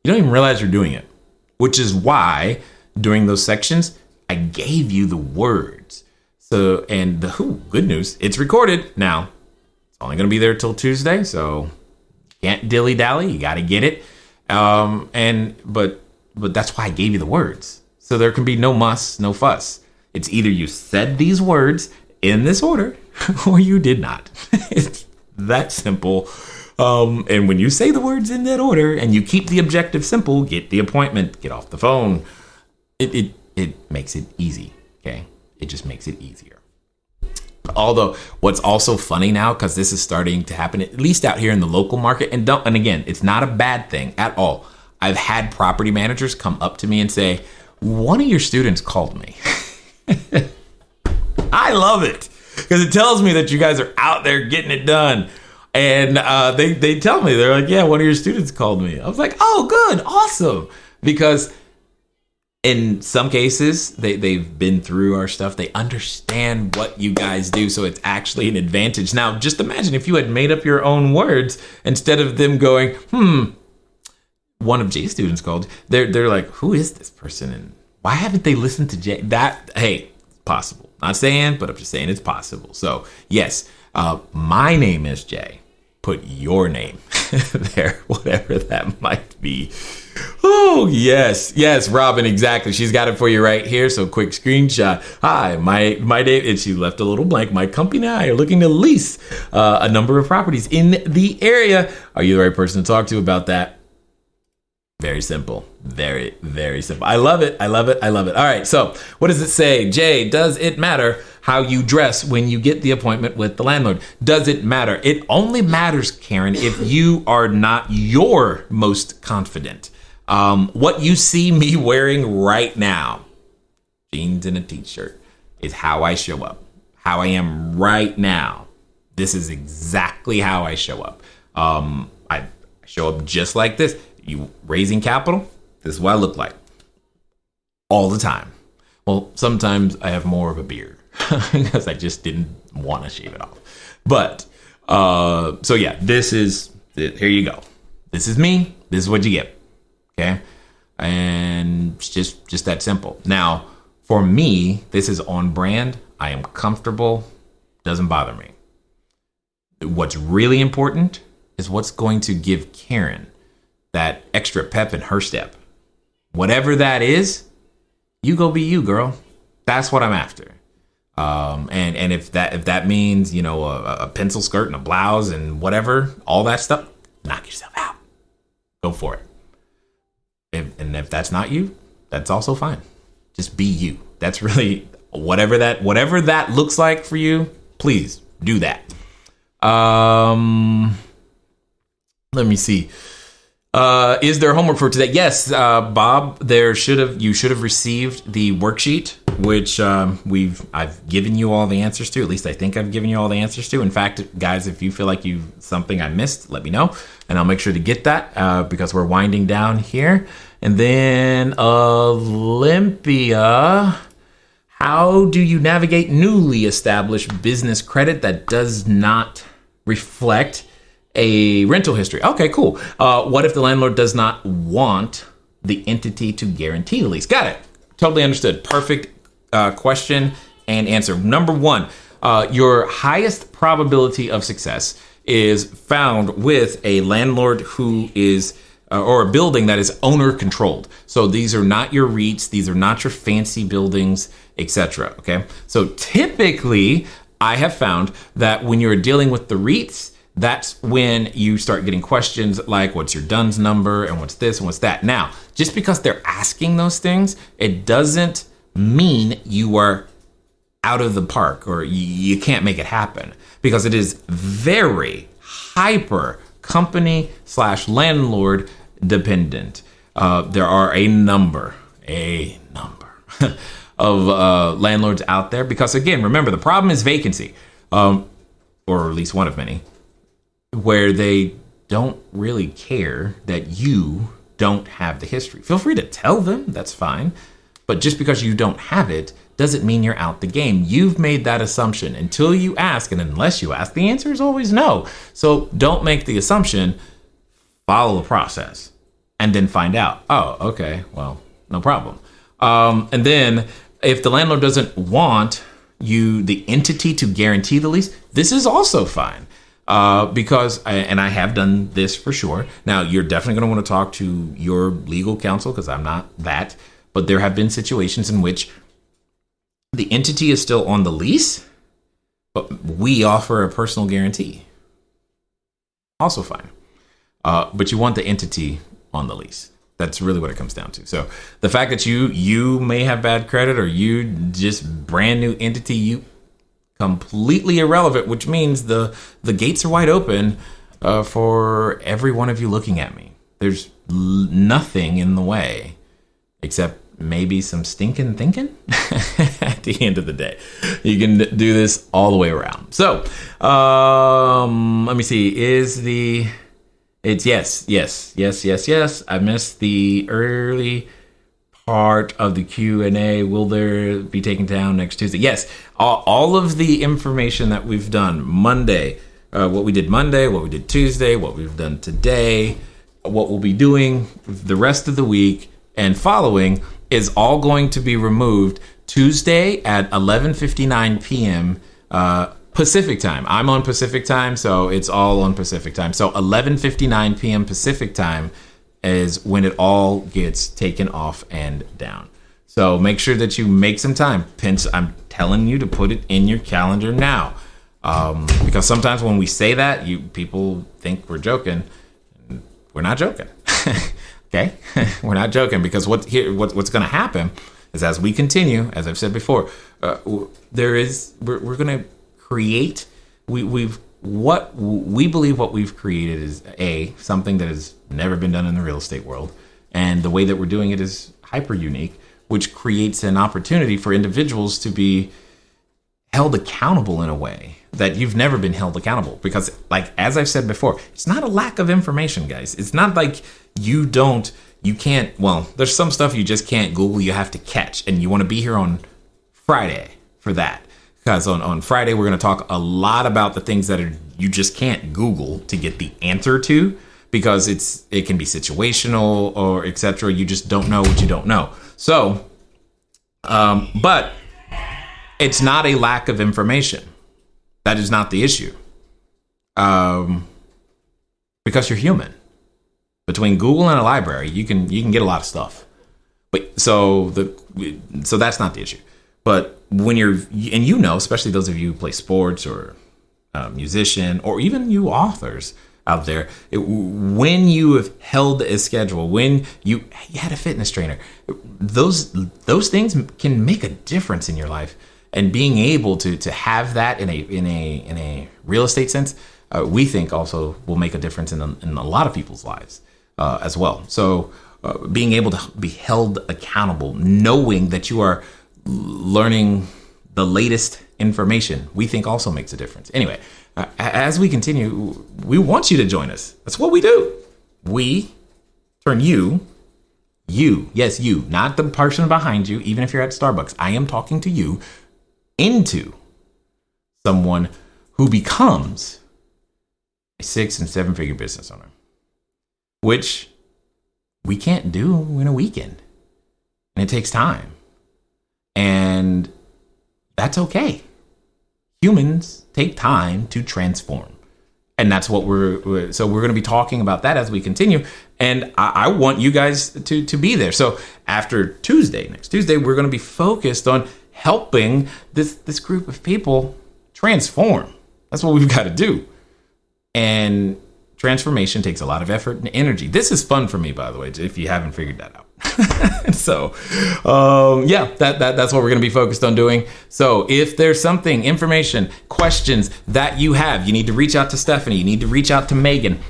realize you're doing it, which is why during those sections, I gave you the words. So, and good news, it's recorded. Now, it's only going to be there till Tuesday, so can't dilly-dally. You got to get it. But that's why I gave you the words. So there can be no muss, no fuss. It's either you said these words in this order or you did not. It's that simple. And when you say the words in that order and you keep the objective simple, get the appointment, get off the phone, it makes it easy. Okay. It just makes it easier. Although what's also funny now, because this is starting to happen, at least out here in the local market, and again, it's not a bad thing at all. I've had property managers come up to me and say, one of your students called me. I love it because it tells me that you guys are out there getting it done. And they tell me, they're like, yeah, one of your students called me. I was like, oh, good, awesome. Because in some cases, they've been through our stuff. They understand what you guys do. So it's actually an advantage. Now, just imagine if you had made up your own words instead of them going, one of Jay's students called. They're like, who is this person? And why haven't they listened to Jay? Hey, it's possible. Not saying, but I'm just saying it's possible. So yes, my name is Jay. Put your name there, whatever that might be. Oh, yes, Robin, exactly. She's got it for you right here. So quick screenshot. Hi, my name, and she left a little blank. My company and I are looking to lease a number of properties in the area. Are you the right person to talk to about that? Very simple. Very, very simple. I love it. All right. So what does it say? Jay, does it matter how you dress when you get the appointment with the landlord? Does it matter? It only matters, Karen, if you are not your most confident. What you see me wearing right now, jeans and a t-shirt, is how I show up. How I am right now. This is exactly how I show up. I show up just like this. You raising capital, this is what I look like all the time. Well, sometimes I have more of a beard because I just didn't want to shave it off. But so yeah, here you go. This is me. This is what you get. Okay. And it's just that simple. Now, for me, this is on brand. I am comfortable. Doesn't bother me. What's really important is what's going to give Karen that extra pep in her step. Whatever that is, you go be you, girl. That's what I'm after. And if that means, a pencil skirt and a blouse and whatever, all that stuff, knock yourself out. Go for it. And if that's not you, that's also fine. Just be you. That's really whatever that looks like for you. Please do that. Let me see. Is there homework for today? Yes, Bob. You should have received the worksheet, which I've given you all the answers to. At least I think I've given you all the answers to. In fact, guys, if you feel like something I missed, let me know, and I'll make sure to get that because we're winding down here. And then Olympia, how do you navigate newly established business credit that does not reflect a rental history? Okay, cool. What if the landlord does not want the entity to guarantee the lease? Got it. Totally understood. Perfect question and answer. Number one, your highest probability of success is found with a landlord who is or a building that is owner controlled. So these are not your REITs. These are not your fancy buildings, etc. Okay. So typically I have found that when you're dealing with the REITs, that's when you start getting questions like, what's your DUNS number and what's this and what's that? Now, just because they're asking those things, it doesn't mean you are out of the park or you can't make it happen, because it is very hyper company / landlord dependent. There are a number of landlords out there, because again, remember, the problem is vacancy, or at least one of many, where they don't really care that you don't have the history. Feel free to tell them, that's fine. But just because you don't have it doesn't mean you're out the game. You've made that assumption until you ask, and unless you ask, the answer is always no. So don't make the assumption, follow the process, and then find out, oh, okay, well, no problem. And then if the landlord doesn't want the entity to guarantee the lease, this is also fine. Because I have done this for sure. Now, you're definitely going to want to talk to your legal counsel, because I'm not that. But there have been situations in which the entity is still on the lease, but we offer a personal guarantee. Also fine. But you want the entity on the lease. That's really what it comes down to. So the fact that you may have bad credit, or you just brand new entity, completely irrelevant, which means the gates are wide open for every one of you looking at me. There's nothing in the way except maybe some stinking thinking. At the end of the day, you can do this all the way around. So let me see. It's yes. I missed the early part of the Q&A. Will there be taken down next Tuesday? Yes. All of the information that we've done Monday, what we did Monday, what we did Tuesday, what we've done today, what we'll be doing the rest of the week and following, is all going to be removed Tuesday at 11:59 p.m. Pacific time. I'm on Pacific time, so it's all on Pacific time. So 11:59 p.m. Pacific time is when it all gets taken off and down. So make sure that you make some time. I'm telling you to put it in your calendar now, because sometimes when we say that, people think we're joking. We're not joking. Okay, we're not joking, because what's going to happen is, as we continue, as I've said before, we're going to create. What we believe what we've created is something that has never been done in the real estate world, and the way that we're doing it is hyper unique, which creates an opportunity for individuals to be held accountable in a way that you've never been held accountable. Because, like, as I've said before, it's not a lack of information, guys. It's not like you can't, well, there's some stuff you just can't Google, you have to catch, and you want to be here on Friday for that. Because on Friday, we're going to talk a lot about the things that you just can't Google to get the answer to, because it can be situational or etc. You just don't know what you don't know. So, but it's not a lack of information. That is not the issue. Because you're human. Between Google and a library, you can get a lot of stuff. But so that's not the issue. But when especially those of you who play sports or musician, or even you authors, out there. When you have held a schedule, when you had a fitness trainer, those things can make a difference in your life. And being able to have that in a real estate sense, we think also will make a difference in a lot of people's lives as well. So being able to be held accountable, knowing that you are learning the latest information, we think also makes a difference. Anyway, as we continue, we want you to join us. That's what we do. We turn you, yes, you, not the person behind you, even if you're at Starbucks. I am talking to you, into someone who becomes a 6 and 7 figure business owner, which we can't do in a weekend. And it takes time. And that's okay. Humans take time to transform. And that's what we're going to be talking about that as we continue. And I want you guys to be there. So after next Tuesday, we're going to be focused on helping this group of people transform. That's what we've got to do. And transformation takes a lot of effort and energy. This is fun for me, by the way, if you haven't figured that out. So, that's what we're going to be focused on doing. So if there's something, information, questions that you have, you need to reach out to Stephanie. You need to reach out to Megan.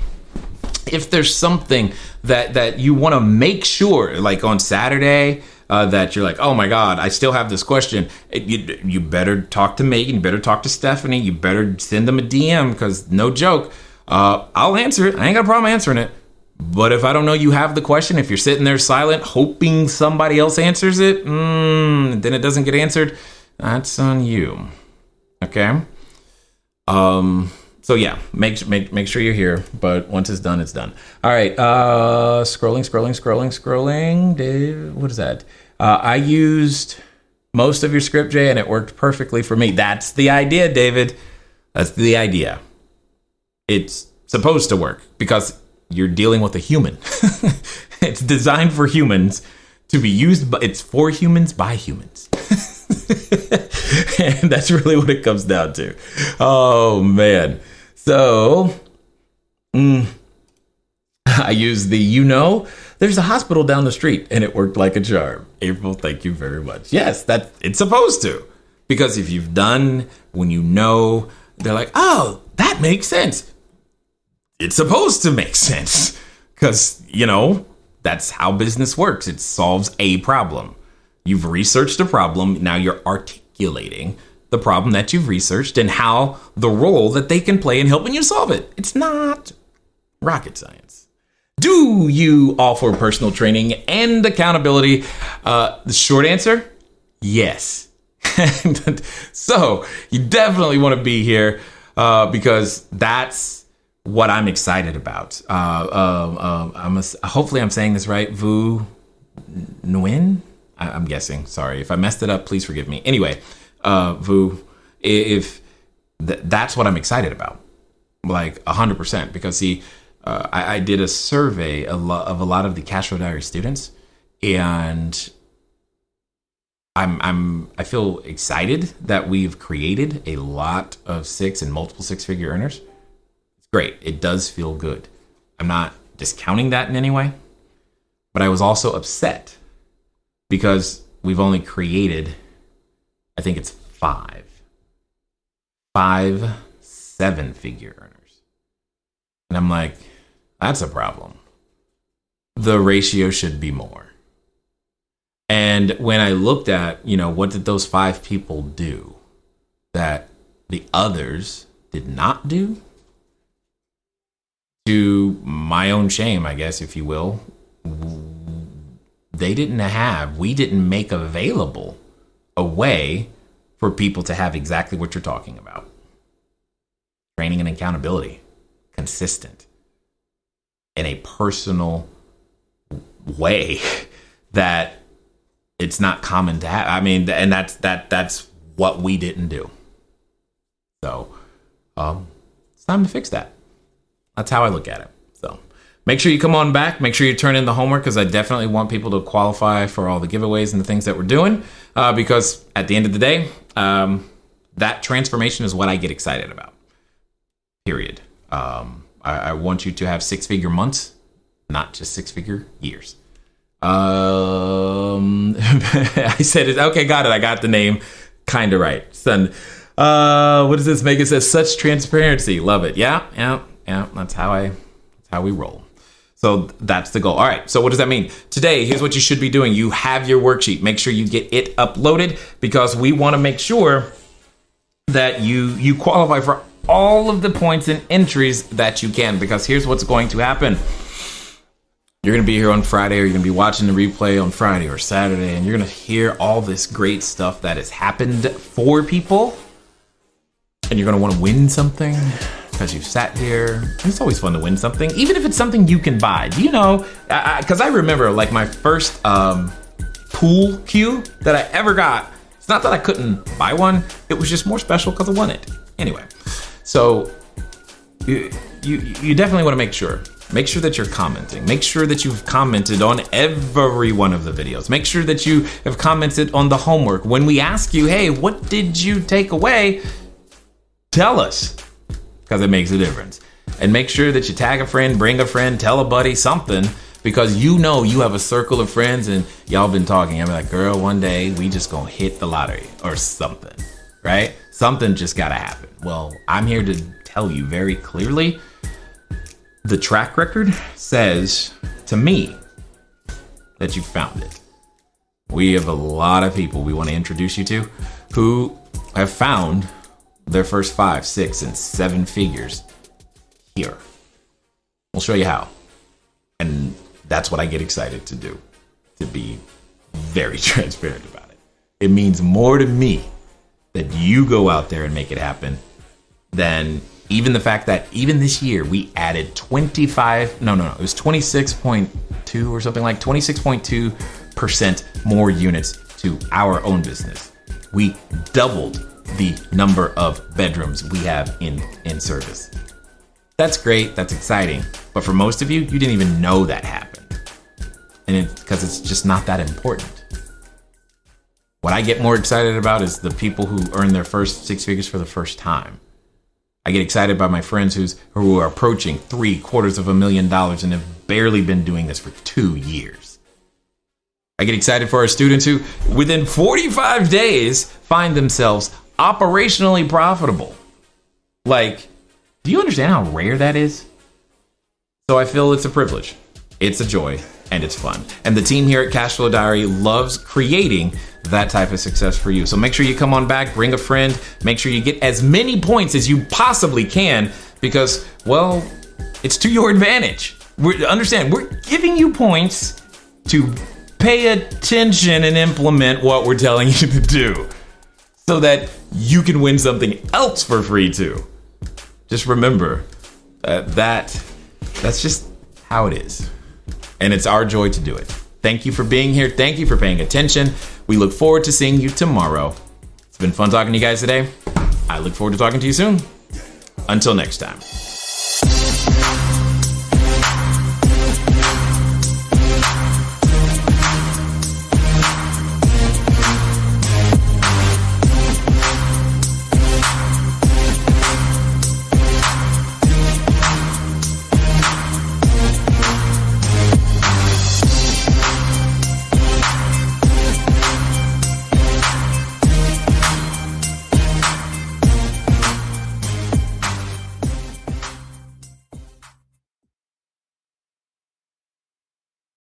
If there's something that you want to make sure, like on Saturday, that you're like, oh my God, I still have this question. You better talk to Megan. You better talk to Stephanie. You better send them a DM, because no joke, I'll answer it. I ain't got a problem answering it. But if I don't know you have the question, if you're sitting there silent, hoping somebody else answers it, then it doesn't get answered, that's on you. Okay? So yeah, make sure you're here. But once it's done, it's done. All right. Scrolling. Dave, what is that? I used most of your script, Jay, and it worked perfectly for me. That's the idea, David. That's the idea. It's supposed to work because you're dealing with a human. It's designed for humans to be used, but it's for humans by humans. And that's really what it comes down to. Oh, man. So, I used there's a hospital down the street, and it worked like a charm. April, thank you very much. Yes, it's supposed to. Because if you've done, when you know, they're like, oh, that makes sense. It's supposed to make sense. Because, that's how business works. It solves a problem. You've researched a problem. Now you're articulating the problem that you've researched and how the role that they can play in helping you solve it. It's not rocket science. Do you offer personal training and accountability? The short answer, yes. So you definitely want to be here because that's what I'm excited about. Hopefully I'm saying this right. Vu Nguyen? I'm guessing. Sorry. If I messed it up, please forgive me. Anyway, Vu, that's what I'm excited about. Like 100%. Because see, I did a survey of a lot of the CashFlowDiary students, and I feel excited that we've created a lot of 6 and multiple 6-figure earners. It's great. It does feel good. I'm not discounting that in any way, but I was also upset because we've only created, I think it's 5 7-figure earners. And I'm like, that's a problem. The ratio should be more. And when I looked at, what did those 5 people do that the others did not do? To my own shame, I guess, if you will, we didn't make available a way for people to have exactly what you're talking about. Training and accountability, consistent, in a personal way that it's not common to have. I mean, and that's what we didn't do. So, it's time to fix that. That's how I look at it. So make sure you come on back. Make sure you turn in the homework, because I definitely want people to qualify for all the giveaways and the things that we're doing. Because at the end of the day, that transformation is what I get excited about. Period. I want you to have 6-figure months, not just 6-figure years. I said it. Okay, got it. I got the name kind of right. Son, what is this? Megan says, such transparency. Love it. Yeah. That's how we roll. So that's the goal. All right. So what does that mean? Today, here's what you should be doing. You have your worksheet. Make sure you get it uploaded because we want to make sure that you qualify for all of the points and entries that you can, because here's what's going to happen. You're going to be here on Friday, or you're going to be watching the replay on Friday or Saturday, and you're going to hear all this great stuff that has happened for people. And you're going to want to win something because you've sat here. And it's always fun to win something, even if it's something you can buy. Do you know? Because I remember like my first pool cue that I ever got. It's not that I couldn't buy one. It was just more special because I won it. Anyway, so you definitely want to make sure that you're commenting. Make sure that you've commented on every one of the videos. Make sure that you have commented on the homework. When we ask you, hey, what did you take away? Tell us, because it makes a difference. And make sure that you tag a friend, bring a friend, tell a buddy, something, because you know you have a circle of friends and y'all been talking. I'm like, girl, one day we just gonna hit the lottery or something, right? Something just gotta happen. Well, I'm here to tell you very clearly, the track record says to me that you found it. We have a lot of people we want to introduce you to who have found their first 5, 6, and 7 figures here. We'll show you how. And that's what I get excited to do, to be very transparent about it. It means more to me that you go out there and make it happen than even the fact that even this year we added it was 26.2 or something, like 26.2% more units to our own business. We doubled the number of bedrooms we have in service. That's great. That's exciting. But for most of you, you didn't even know that happened. And it's because it's just not that important. What I get more excited about is the people who earn their first 6 figures for the first time. I get excited by my friends who are approaching $750,000 and have barely been doing this for 2 years. I get excited for our students who, within 45 days, find themselves operationally profitable. Like, do you understand how rare that is? So I feel it's a privilege, it's a joy, and it's fun. And the team here at Cashflow Diary loves creating that type of success for you. So make sure you come on back, bring a friend, make sure you get as many points as you possibly can, because, well, it's to your advantage. Understand, we're giving you points to pay attention and implement what we're telling you to do, so that you can win something else for free too. Just remember that's just how it is. And it's our joy to do it. Thank you for being here. Thank you for paying attention. We look forward to seeing you tomorrow. It's been fun talking to you guys today. I look forward to talking to you soon. Until next time.